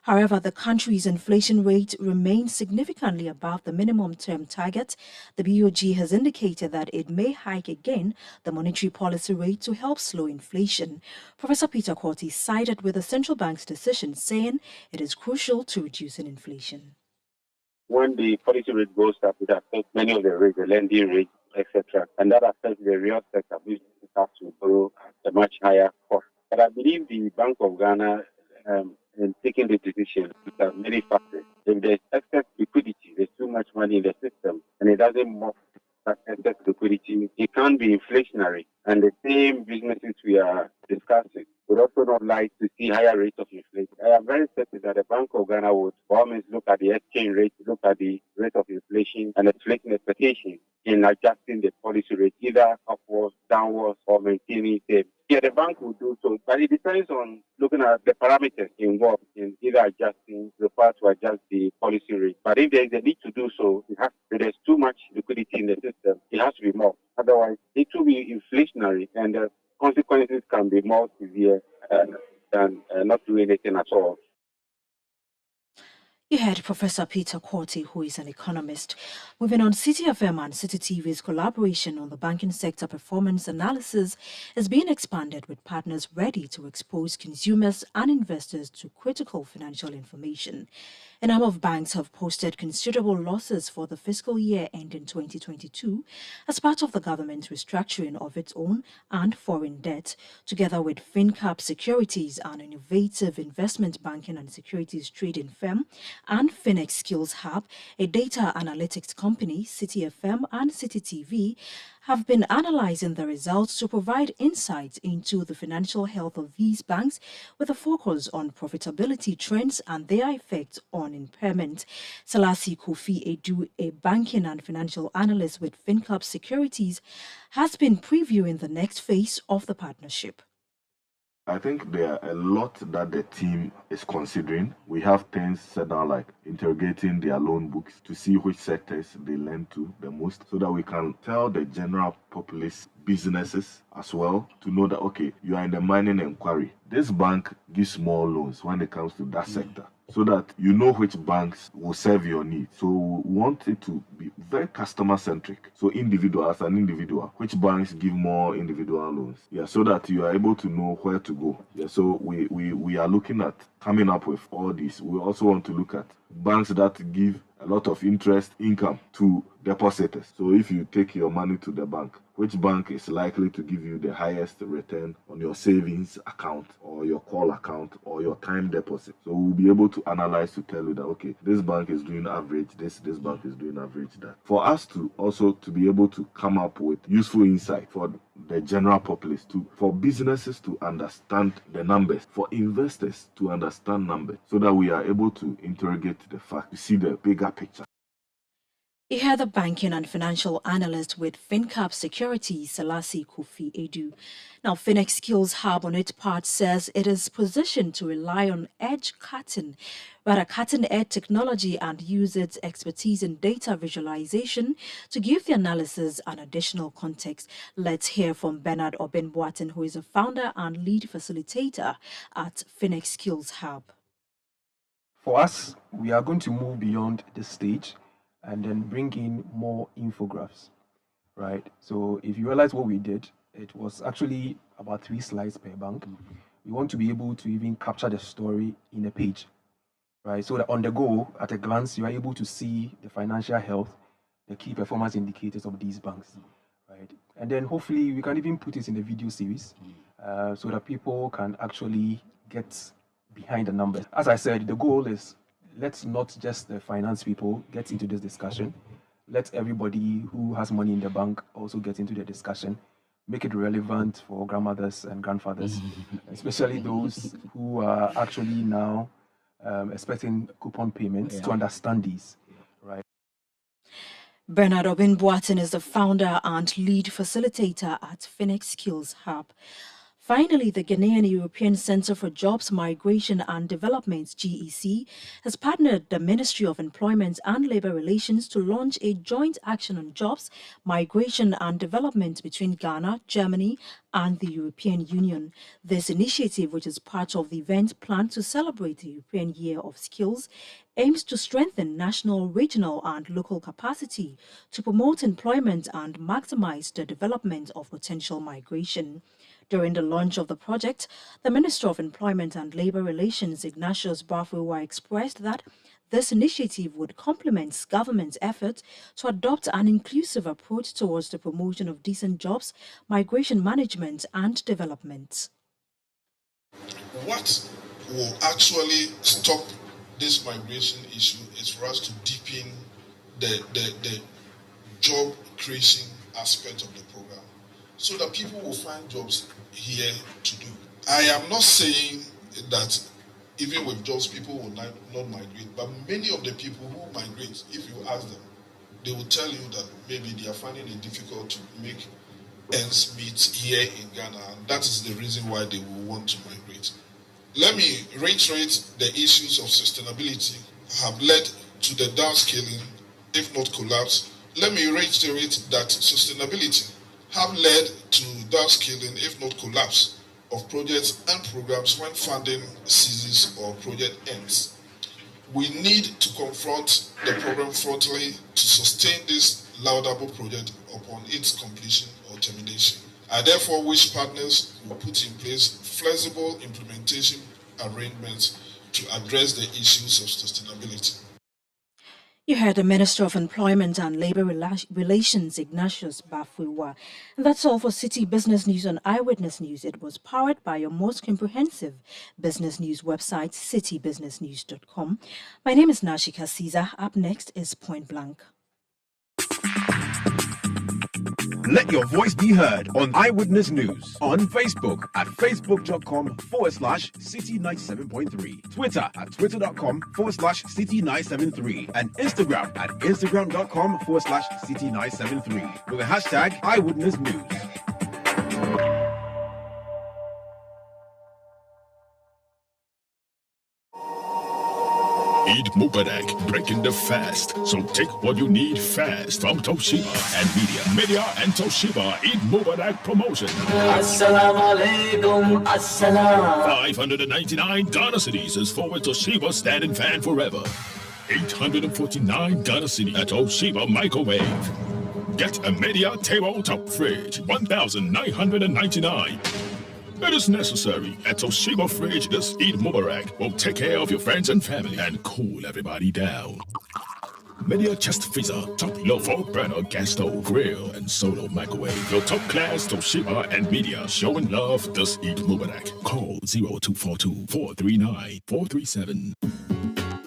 However, the country's inflation rate remains significantly above the minimum term target. The BOG has indicated that it may hike again the monetary policy rate to help slow inflation. Professor Peter Quartey sided with the central bank's decision, saying it is crucial to reducing inflation. When the policy rate goes up, it affects many of the rates, the lending rates, etc. And that affects the real sector, which has to borrow at a much higher cost. But I believe the Bank of Ghana, in taking the decision, there are many factors. If there's excess liquidity, there's too much money in the system, and it doesn't move that excess liquidity, it can't be inflationary. And the same businesses we are discussing would also not like to see higher rates of inflation. I am very certain that the Bank of Ghana would always look at the exchange rate, look at the rate of inflation and inflation expectations in adjusting the policy rate, either upwards, downwards, or maintaining it. Yeah, the bank will do so, but it depends on looking at the parameters involved in either adjusting, required to adjust the policy rate. But if there is a need to do so, if there's too much liquidity in the system, it has to be more. Otherwise, it will be inflationary, and the consequences can be more severe than not doing anything at all. You heard Professor Peter Quartey, who is an economist. Moving on, City FM and City TV's collaboration on the banking sector performance analysis is being expanded, with partners ready to expose consumers and investors to critical financial information. A number of banks have posted considerable losses for the fiscal year ending 2022 as part of the government's restructuring of its own and foreign debt. Together with FinCap Securities, an innovative investment banking and securities trading firm, and Phoenix Skills Hub, a data analytics company, City FM and City TV have been analyzing the results to provide insights into the financial health of these banks, with a focus on profitability trends and their effect on impairment. Salasi Kofi Edu, a banking and financial analyst with FinCap Securities, has been previewing the next phase of the partnership. I think there are a lot that the team is considering. We have things set down like interrogating their loan books to see which sectors they lend to the most, so that we can tell the general populace businesses as well to know that, okay, you are in the mining inquiry. This bank gives small loans when it comes to that sector, so that you know which banks will serve your needs. So we want it to be very customer centric. So as an individual, which banks give more individual loans? Yeah, so that you are able to know where to go. Yeah, so we are looking at coming up with all this. We also want to look at banks that give a lot of interest income to depositors. So if you take your money to the bank, which bank is likely to give you the highest return on your savings account or your call account or your time deposit? So we'll be able to analyze to tell you that, okay, this bank is doing average this bank is doing average that. For us to also to be able to come up with useful insight for the general populace, for businesses to understand the numbers, for investors to understand numbers, so that we are able to interrogate the fact, to see the bigger picture. You hear the banking and financial analyst with FinCap Securities, Salasi Kofi Edu. Now, Phoenix Skills Hub, on its part, says it is positioned to rely on cutting-edge technology and use its expertise in data visualization to give the analysis an additional context. Let's hear from Bernard Obenboatin, who is a founder and lead facilitator at Phoenix Skills Hub. For us, we are going to move beyond this stage and then bring in more infographics, right? So if you realize what we did, it was actually about 3 slides per bank. We want to be able to even capture the story in a page, right? So that on the go, at a glance, you are able to see the financial health, the key performance indicators of these banks, right? And then hopefully we can even put it in a video series so that people can actually get behind the numbers. As I said, the goal is let's not just the finance people get into this discussion. Let everybody who has money in the bank also get into the discussion. Make it relevant for grandmothers and grandfathers, especially those who are actually now expecting coupon payments to understand these, right? Bernard Obin Boatin is the founder and lead facilitator at Phoenix Skills Hub. Finally, the Ghanaian European Center for Jobs, Migration and Development, GEC, has partnered the Ministry of Employment and Labour Relations to launch a joint action on jobs, migration and development between Ghana, Germany and the European Union. This initiative, which is part of the event planned to celebrate the European Year of Skills, aims to strengthen national, regional and local capacity to promote employment and maximize the development of potential migration. During the launch of the project, the Minister of Employment and Labour Relations, Ignatius Bafuwa, expressed that this initiative would complement government's effort to adopt an inclusive approach towards the promotion of decent jobs, migration management and development. What will actually stop this migration issue is for us to deepen the job creation aspect of the program so that people will find jobs here to do. I am not saying that even with jobs people will not migrate, but many of the people who migrate, if you ask them, they will tell you that maybe they are finding it difficult to make ends meet here in Ghana, and that is the reason why they will want to migrate. Let me reiterate the issues of sustainability have led to the downscaling, if not collapse. Let me reiterate that sustainability have led to downscaling, if not collapse, of projects and programs when funding ceases or project ends. We need to confront the problem frontally to sustain this laudable project upon its completion or termination. I therefore wish partners will put in place flexible implementation arrangements to address the issues of sustainability. You heard the Minister of Employment and Labour Relations, Ignatius Bafuwa. And that's all for City Business News on Eyewitness News. It was powered by your most comprehensive business news website, citybusinessnews.com. My name is Nashika Caesar. Up next is Point Blank. Let your voice be heard on Eyewitness News on Facebook at facebook.com/City97.3, Twitter at twitter.com/City973, and Instagram at instagram.com/City973 with the hashtag Eyewitness News. Eid Mubarak, breaking the fast. So take what you need fast from Toshiba and Media and Toshiba Eid Mubarak promotion. Assalamu alaikum, assalam. 599 Ghana cedis is for a Toshiba standing fan forever. 849 Ghana cedis at Toshiba microwave. Get a Media tabletop fridge, 1,999. It is necessary. A Toshiba fridge this Eid Mubarak will take care of your friends and family and cool everybody down. Media chest freezer, top low 4-burner gas stove, grill, and solo microwave. Your top class Toshiba and Media showing love this Eid Mubarak. Call 0242 439 437.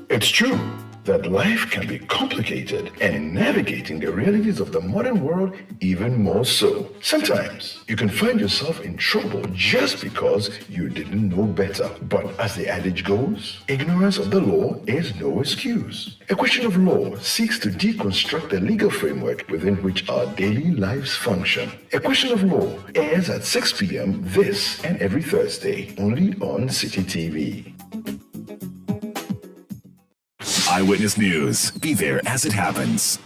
It's true that life can be complicated and navigating the realities of the modern world even more so. Sometimes you can find yourself in trouble just because you didn't know better. But as the adage goes, ignorance of the law is no excuse. A Question of Law seeks to deconstruct the legal framework within which our daily lives function. A Question of Law airs at 6 p.m. this and every Thursday, only on City TV. Eyewitness News. Be there as it happens.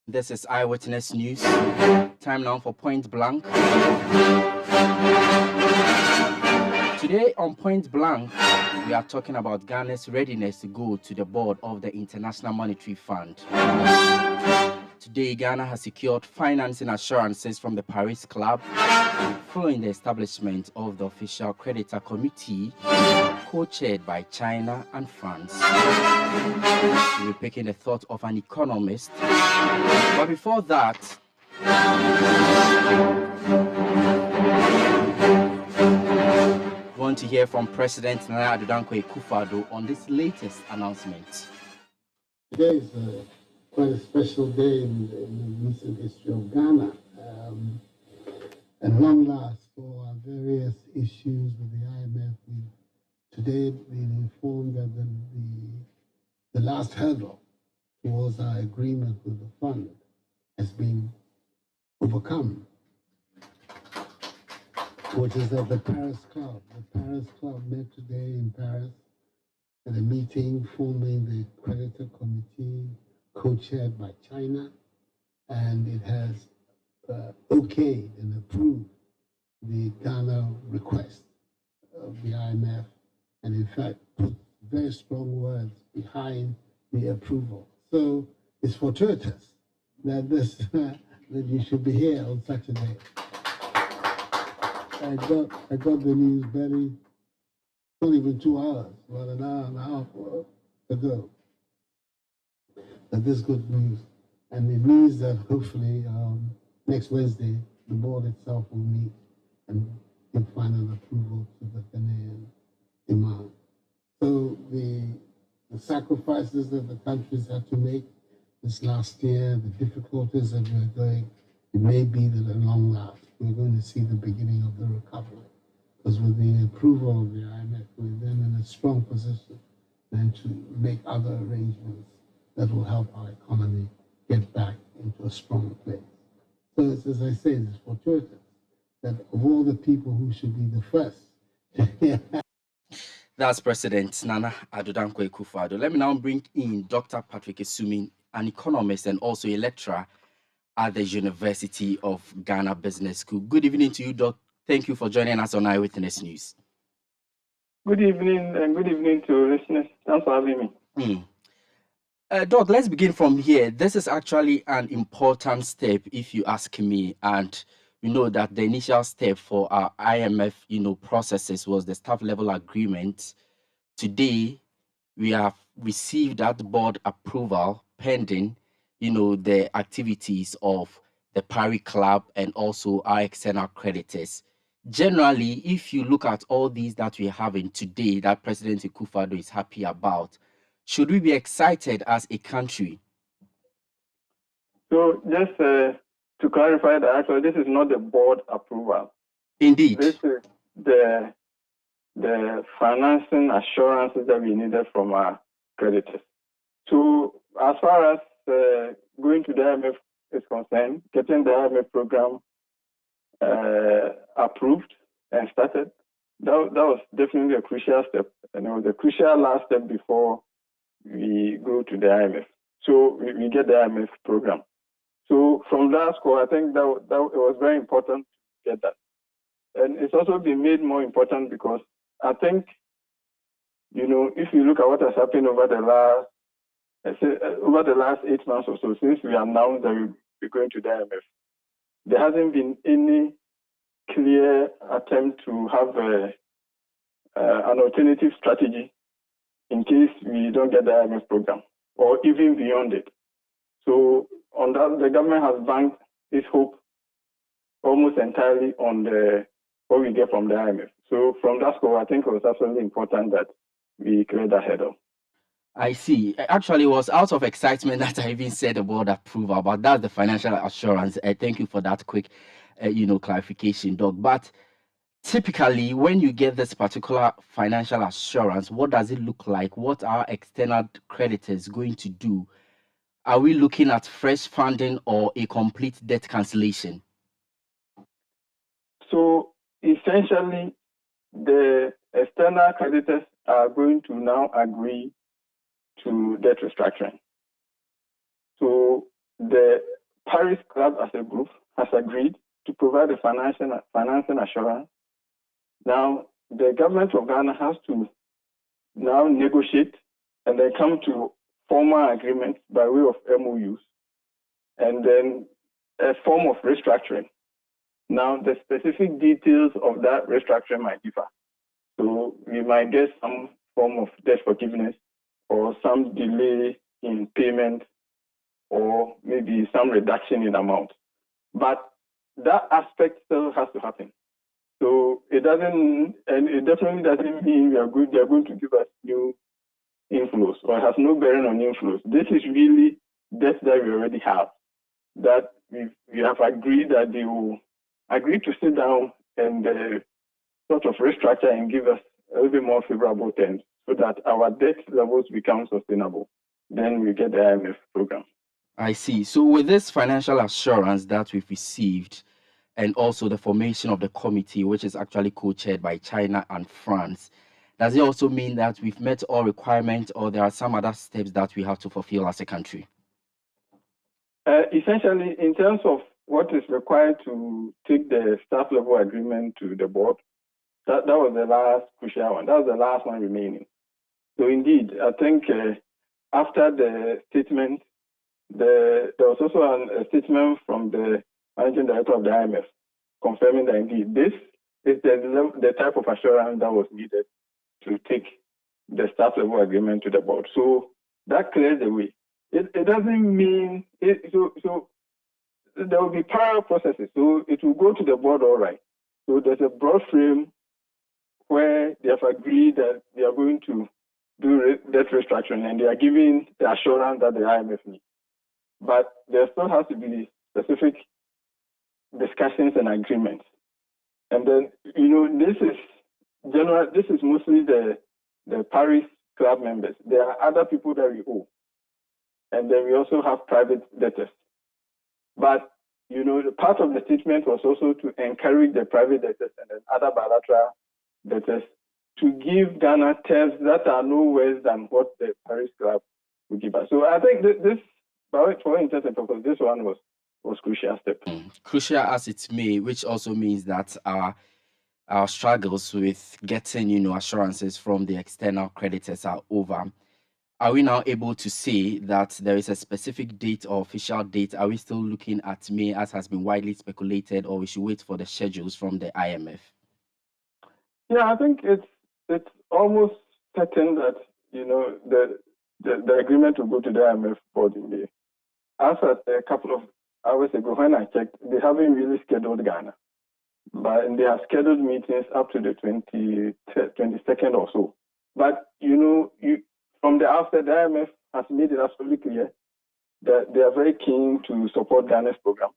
This is Eyewitness News. Time now for Point Blank. Today on Point Blank, we are talking about Ghana's readiness to go to the board of the International Monetary Fund. Today, Ghana has secured financing assurances from the Paris Club following the establishment of the official creditor committee co-chaired by China and France. We're picking the thought of an economist. But before that, we want to hear from President Nana Addo Dankwa-Akufo-Addo on this latest announcement. Today is quite a special day in the recent history of Ghana. At long last, for our various issues with the IMF, we've today been informed that the last hurdle towards our agreement with the fund has been overcome, which is that the Paris Club. The Paris Club met today in Paris at a meeting forming the creditor committee co-chaired by China, and it has okayed and approved the Ghana request of the IMF, and in fact put very strong words behind the approval. So it's fortuitous that this that you should be here on such a day. I got the news barely, not even 2 hours, about an hour and a half ago. That this good news, and it means that hopefully next Wednesday the board itself will meet and give final approval to the Ghanaian demand. So the sacrifices that the countries had to make this last year, the difficulties that we're going, it may be that at long last we're going to see the beginning of the recovery. Because with the approval of the IMF, we're then in a strong position then to make other arrangements that will help our economy get back into a strong place. So it's, as I say, it's fortuitous that of all the people who should be the first to hear. That's President Nana Addo Dankwa-Akufo-Addo. Let me now bring in Dr. Patrick Esumi, an economist and also a lecturer at the University of Ghana Business School. Good evening to you, Doc. Thank you for joining us on Eyewitness News. Good evening, and good evening to listeners. Thanks for having me. Doc, let's begin from here. This is actually an important step, if you ask me, and we know that the initial step for our IMF, processes was the staff level agreement. Today, we have received that board approval pending, the activities of the Paris Club and also our external creditors. Generally, if you look at all these that we're having today, that President Akufo-Addo is happy about, should we be excited as a country? So just to clarify that, actually, this is not the board approval. Indeed. This is the financing assurances that we needed from our creditors. So as far as going to the IMF is concerned, getting the IMF program approved and started, that was definitely a crucial step, and it was a crucial last step before we go to the IMF. So we get the IMF program. So from that score, I think that it was very important to get that. And it's also been made more important because I think, if you look at what has happened over the last 8 months or so, since we announced that we're going to the IMF, there hasn't been any clear attempt to have an alternative strategy in case we don't get the IMF program, or even beyond it. So on that, the government has banked its hope almost entirely on what we get from the IMF. So from that score, I think it was absolutely important that we cleared that hurdle. I see. Actually, it was out of excitement that I even said the word approval, but that's the financial assurance. Thank you for that quick, clarification, Doc. But typically, when you get this particular financial assurance, what does it look like? What are external creditors going to do? Are we looking at fresh funding or a complete debt cancellation? So essentially, the external creditors are going to now agree to debt restructuring. So the Paris Club as a group has agreed to provide a financing assurance. Now, the government of Ghana has to now negotiate and then come to formal agreements by way of MOUs and then a form of restructuring. Now, the specific details of that restructuring might differ. So we might get some form of debt forgiveness or some delay in payment or maybe some reduction in amount. But that aspect still has to happen. So it definitely doesn't mean they're going to give us new inflows or it has no bearing on inflows. This is really debt that we already have, that we have agreed that they will agree to sit down and sort of restructure and give us a little bit more favorable terms so that our debt levels become sustainable. Then we get the IMF program. I see. So with this financial assurance that we've received and also the formation of the committee, which is actually co-chaired by China and France, does it also mean that we've met all requirements or there are some other steps that we have to fulfill as a country? Essentially, in terms of what is required to take the staff level agreement to the board, that was the last crucial one. That was the last one remaining. So indeed, I think after the statement, there was also a statement from the managing director of the IMF confirming that indeed this is the type of assurance that was needed to take the staff level agreement to the board. So that clears the way. It doesn't mean so there will be parallel processes. So it will go to the board, all right. So there's a broad frame where they have agreed that they are going to do debt restructuring and they are giving the assurance that the IMF needs. But there still has to be specific discussions and agreements. And then, this is mostly the Paris Club members. There are other people that we owe. And then we also have private debtors. But, the part of the statement was also to encourage the private debtors and then other bilateral debtors to give Ghana terms that are no worse than what the Paris Club would give us. So I think this, for instance and purpose, this one was crucial step. Crucial as it may, which also means that our struggles with getting, assurances from the external creditors are over. Are we now able to say that there is a specific date or official date? Are we still looking at May as has been widely speculated, or we should wait for the schedules from the IMF? Yeah, I think it's almost certain that, the agreement will go to the IMF board in May. As at a couple of hours ago when I checked, they haven't really scheduled Ghana. But they have scheduled meetings up to the 22nd or so. But, from the outset, the IMF has made it absolutely clear that they are very keen to support Ghana's program.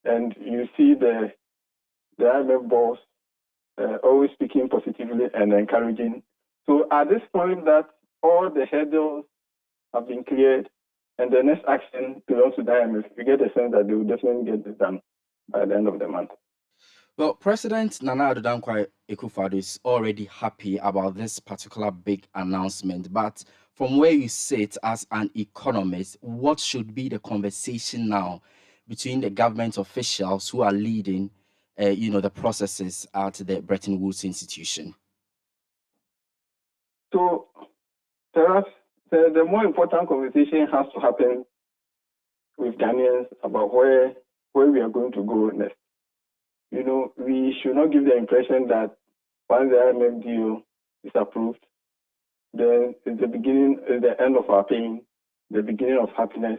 And you see the IMF boss always speaking positively and encouraging. So at this point that all the hurdles have been cleared and the next action belongs to the IMF, we get the sense that they will definitely get this done by the end of the month. Well, President Nana Addo Dankwa Akufo-Addo is already happy about this particular big announcement. But from where you sit as an economist, what should be the conversation now between the government officials who are leading, the processes at the Bretton Woods institution? So, perhaps the more important conversation has to happen with Ghanaians about where we are going to go next. We should not give the impression that once the IMF deal is approved, then it's the end of our pain, the beginning of happiness.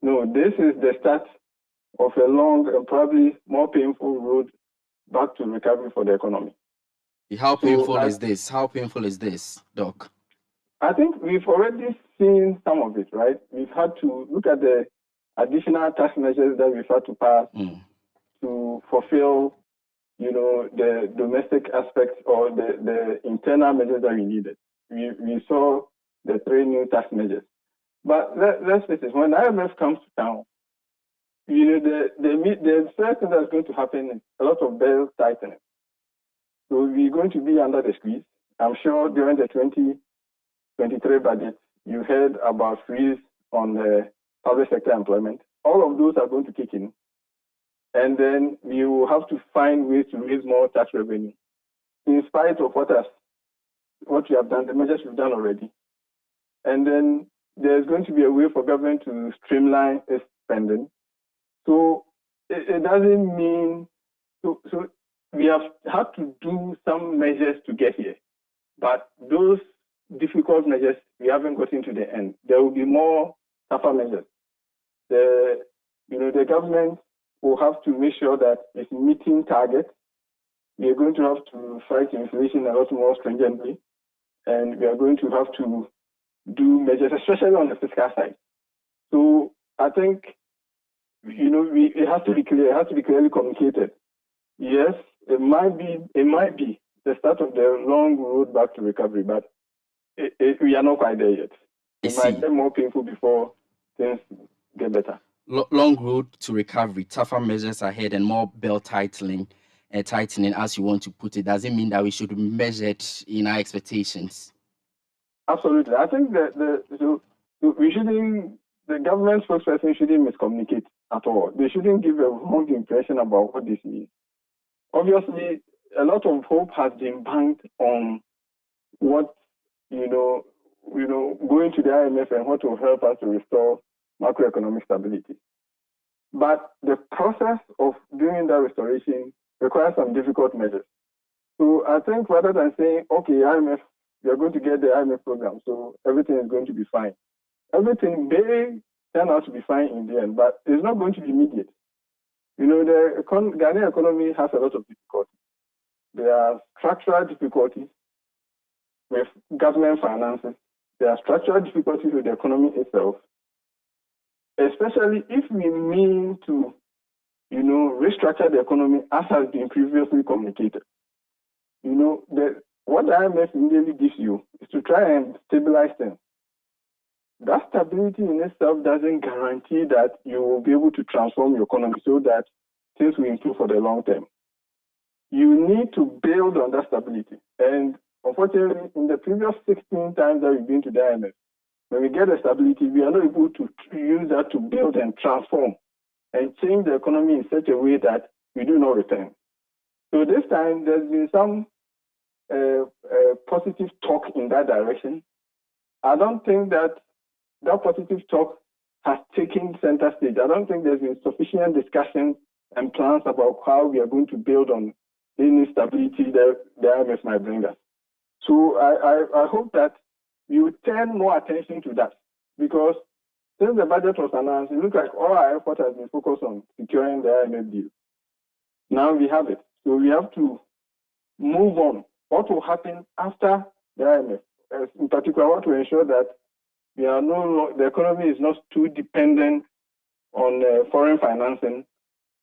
No, this is the start of a long and probably more painful road back to recovery for the economy. How painful is this? How painful is this, Doc? I think we've already seen some of it, right? We've had to look at the additional tax measures that we've had to pass to fulfill, the domestic aspects or the internal measures that we needed. We saw the 3 new tax measures. But let's face it, when the IMF comes to town, the first thing that's going to happen is a lot of belt tightening. So we're going to be under the squeeze. I'm sure during the 2023 budget, you heard about freeze on the public sector employment. all of those are going to kick in. And then we will have to find ways to raise more tax revenue, in spite of what we have done, the measures we've done already. And then there's going to be a way for government to streamline its spending. So it doesn't mean, so we have had to do some measures to get here. But those difficult measures, we haven't gotten to the end. There will be more tougher measures. The government will have to make sure that it's meeting targets. We are going to have to fight inflation a lot more stringently, and we are going to have to do measures, especially on the fiscal side. So I think, it has to be clear. It has to be clearly communicated. Yes, it might be the start of the long road back to recovery, but we are not quite there yet. It might get more painful before things get better. Long road to recovery, tougher measures ahead, and more belt tightening, as you want to put it. Does it mean that we should be measured in our expectations? Absolutely. I think that we shouldn't. The government spokesperson shouldn't miscommunicate at all. They shouldn't give a wrong impression about what this means. Obviously, a lot of hope has been banked on what going to the IMF and what will help us to restore macroeconomic stability. But the process of doing that restoration requires some difficult measures. So I think rather than saying, okay, IMF, we are going to get the IMF program, so everything is going to be fine. Everything may turn out to be fine in the end, but it's not going to be immediate. The Ghanaian economy has a lot of difficulties. There are structural difficulties with government finances. There are structural difficulties with the economy itself, especially if we mean to, restructure the economy as has been previously communicated. What the IMF immediately gives you is to try and stabilize things. That stability in itself doesn't guarantee that you will be able to transform your economy so that things will improve for the long term. You need to build on that stability. And unfortunately, in the previous 16 times that we've been to the IMF, when we get the stability, we are not able to use that to build and transform and change the economy in such a way that we do not return. So this time, there's been some positive talk in that direction. I don't think that positive talk has taken center stage. I don't think there's been sufficient discussion and plans about how we are going to build on any stability that the IMF might bring us. So I hope that we will turn more attention to that, because since the budget was announced, it looks like all our effort has been focused on securing the IMF deal. Now we have it. So we have to move on. What will happen after the IMF? In particular, what will ensure that the economy is not too dependent on foreign financing,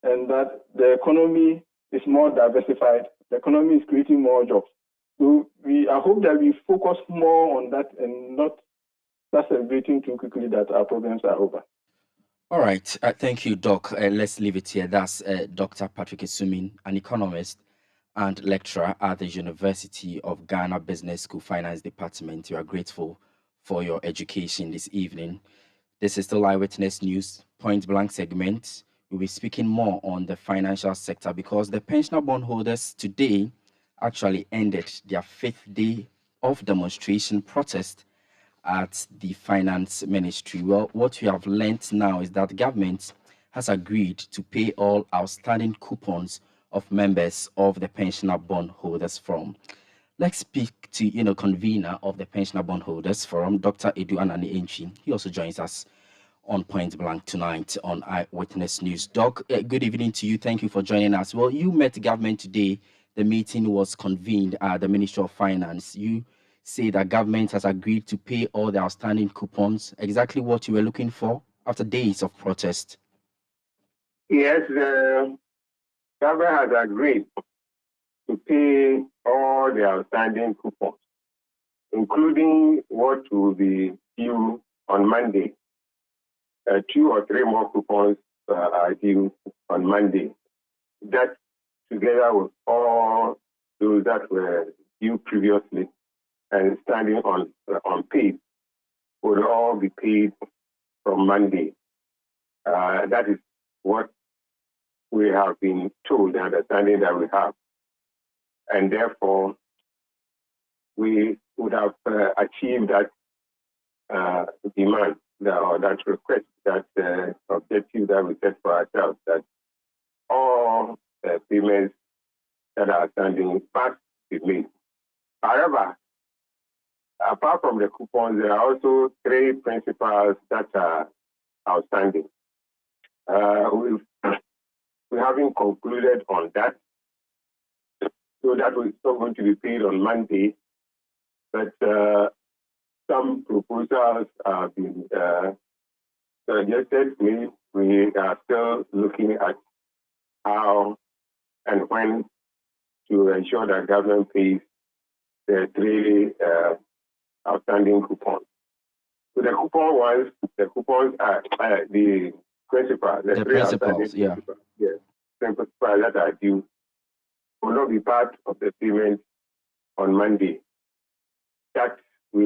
and that the economy is more diversified. The economy is creating more jobs. So I hope that we focus more on that and not start celebrating too quickly that our problems are over. All right. Thank you, Doc. Let's leave it here. That's Dr. Patrick Isumin, an economist and lecturer at the University of Ghana Business School Finance Department. We are grateful for your education this evening. This is still Eyewitness News, point blank segment. We'll be speaking more on the financial sector because the pensioner bondholders today actually ended their 5th day of demonstration protest at the finance ministry. Well, what we have learnt now is that the government has agreed to pay all outstanding coupons of members of the pensioner bondholders forum. Let's speak to convener of the pensioner bondholders forum, Dr. Edu Anani Enchi. He also joins us on Point Blank tonight on Eyewitness News. Doc, good evening to you. Thank you for joining us. Well, you met the government today. The meeting was convened at the Ministry of Finance. You say that government has agreed to pay all the outstanding coupons. Exactly what you were looking for after days of protest. Yes, the government has agreed to pay all the outstanding coupons, including what will be due on Monday. 2 or 3 more coupons are due on Monday. That, together with all those that were due previously and standing on unpaid, will all be paid from Monday. That is what we have been told, the understanding that we have. And therefore, we would have achieved that demand or that request, that objective that we set for ourselves, that all payments that are standing must be made. However, apart from the coupons, there are also three principles that are outstanding. We haven't concluded on that, so that is not going to be paid on Monday, but some proposals have been suggested. We are still looking at how and when to ensure that government pays the three outstanding coupons. So the coupons are the principals, the three principals, yeah. Principals, yes, principals that are due will not be part of the payment on Monday. That we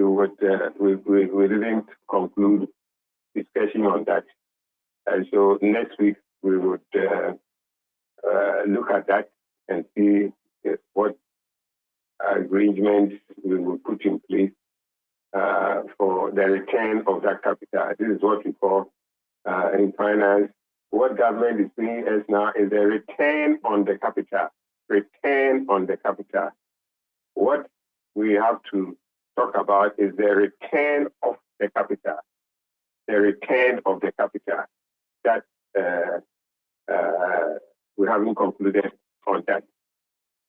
didn't conclude discussion on that, and so next week we would look at that and see what arrangements we will put in place for the return of that capital. This is what we call in finance. What government is paying us now is the return on the capital. Return on the capital. What we have to talk about is the return of the capital. The return of the capital. That we haven't concluded on that.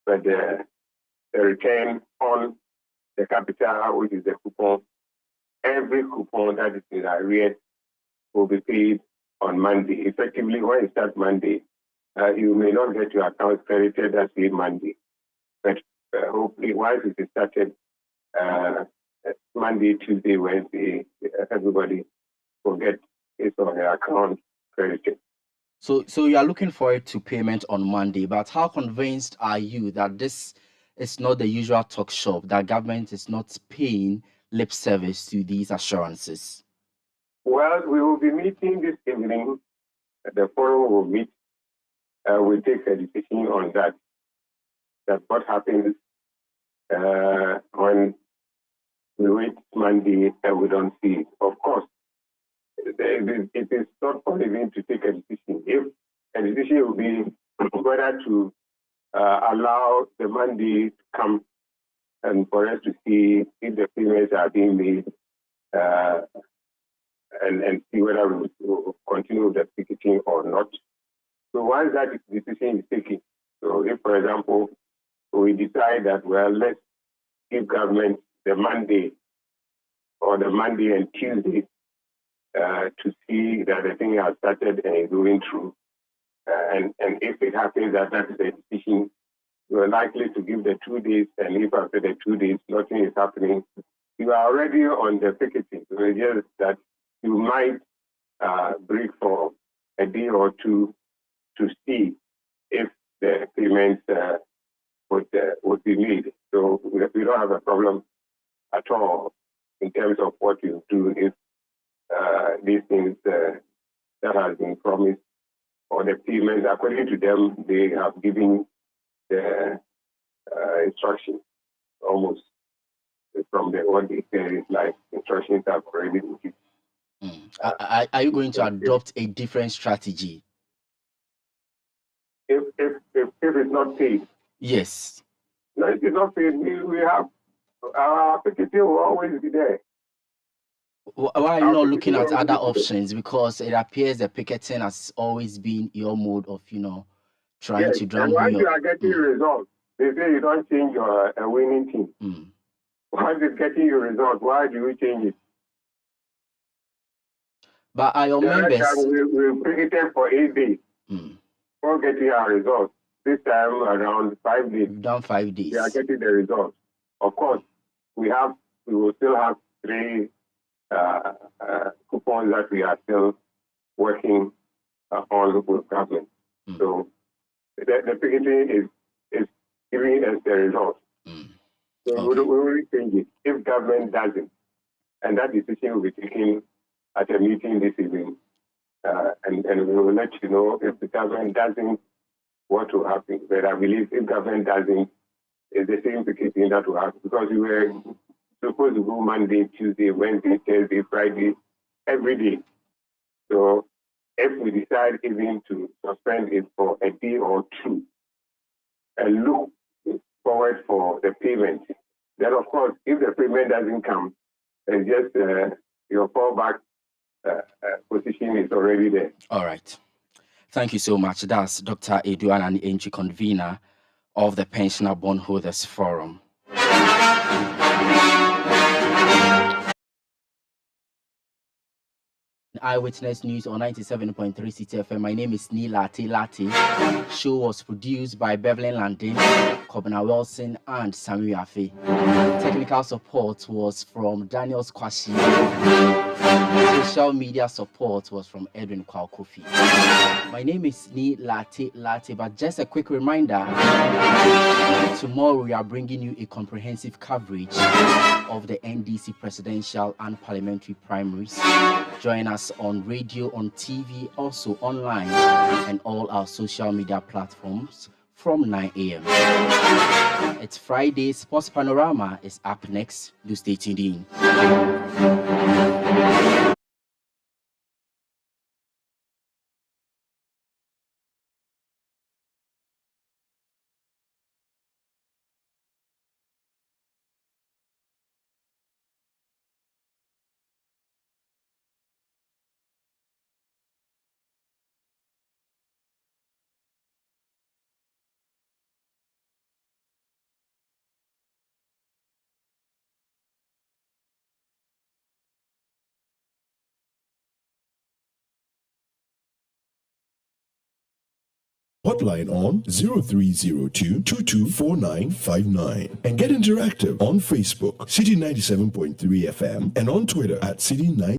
But the return on the capital, which is the coupon, every coupon that is in arrears will be paid on Monday. Effectively, when you start Monday, you may not get your account credited that same Monday. But hopefully, once it is started, Monday, Tuesday, Wednesday, everybody will get his or her account credited. So you are looking for it to payment on Monday, but how convinced are you that this is not the usual talk shop, that government is not paying lip service to these assurances? Well, we will be meeting this evening. The forum will meet. We'll take a decision on that. That's what happens when we wait Monday and we don't see it. Of course, it is not for even to take a decision. If a decision will be whether to allow the Monday to come and for us to see if the payments are being made and see whether we will continue with the picketing or not. So once that decision is taken, so if, for example, we decide that, well, let's give government the Monday or the Monday and Tuesday to see that the thing has started and is going through. And if it happens that that's the decision, you're likely to give the 2 days, and if after the 2 days nothing is happening, you are already on the picketing. So it's just that you might break for a day or two to see if the payments would be made. So we don't have a problem at all in terms of what you do if these things that has been promised or the payments, according to them, they have given the instructions almost from the what they say is like instructions have already been given. Are you going to adopt a different strategy? If it's not paid? Yes. No, if it's not paid, we have our picketing will always be there. Why are you not looking at other options? Because it appears that picketing has always been your mode of, trying to drum once you you are getting results, they say you don't change your winning team. Once it's getting your results, why do you change it? But are your members? We picketed for 8 days for getting our results. This time around 5 days. We've done 5 days. We are getting the results. Of course, we will still have 3 coupons that we are still working on with government. So the picketing is giving us the results. So we will change it if government doesn't. And that decision will be taken at a meeting this evening and we will let you know if the government doesn't, what will happen. But I believe if government doesn't, it's the same thing that will happen, because we were supposed to go Monday, Tuesday, Wednesday, Thursday, Friday, every day. So if we decide even to suspend it for a day or two and look forward for the payment, then of course, if the payment doesn't come, then just your fallback position is already there. All right. Thank you so much. That's Dr. Eduan and Enchi, convener of the Pensioner Bondholders Forum. Eyewitness News on 97.3 CTFM. My name is Neil Latte. Show was produced by Beverly Landin, Kobna Wilson, and Samuel Afe. Technical support was from Daniel Squashi. Social media support was from Edwin Kwaukofi. My name is Neil Latte, but just a quick reminder, tomorrow we are bringing you a comprehensive coverage of the NDC presidential and parliamentary primaries. Join us on radio, on TV, also online, and all our social media platforms from 9 a.m. It's Friday. Sports Panorama is up next. Do stay tuned in. Hotline on 0302-224959 and get interactive on Facebook, City 97.3 FM, and on Twitter at City 9.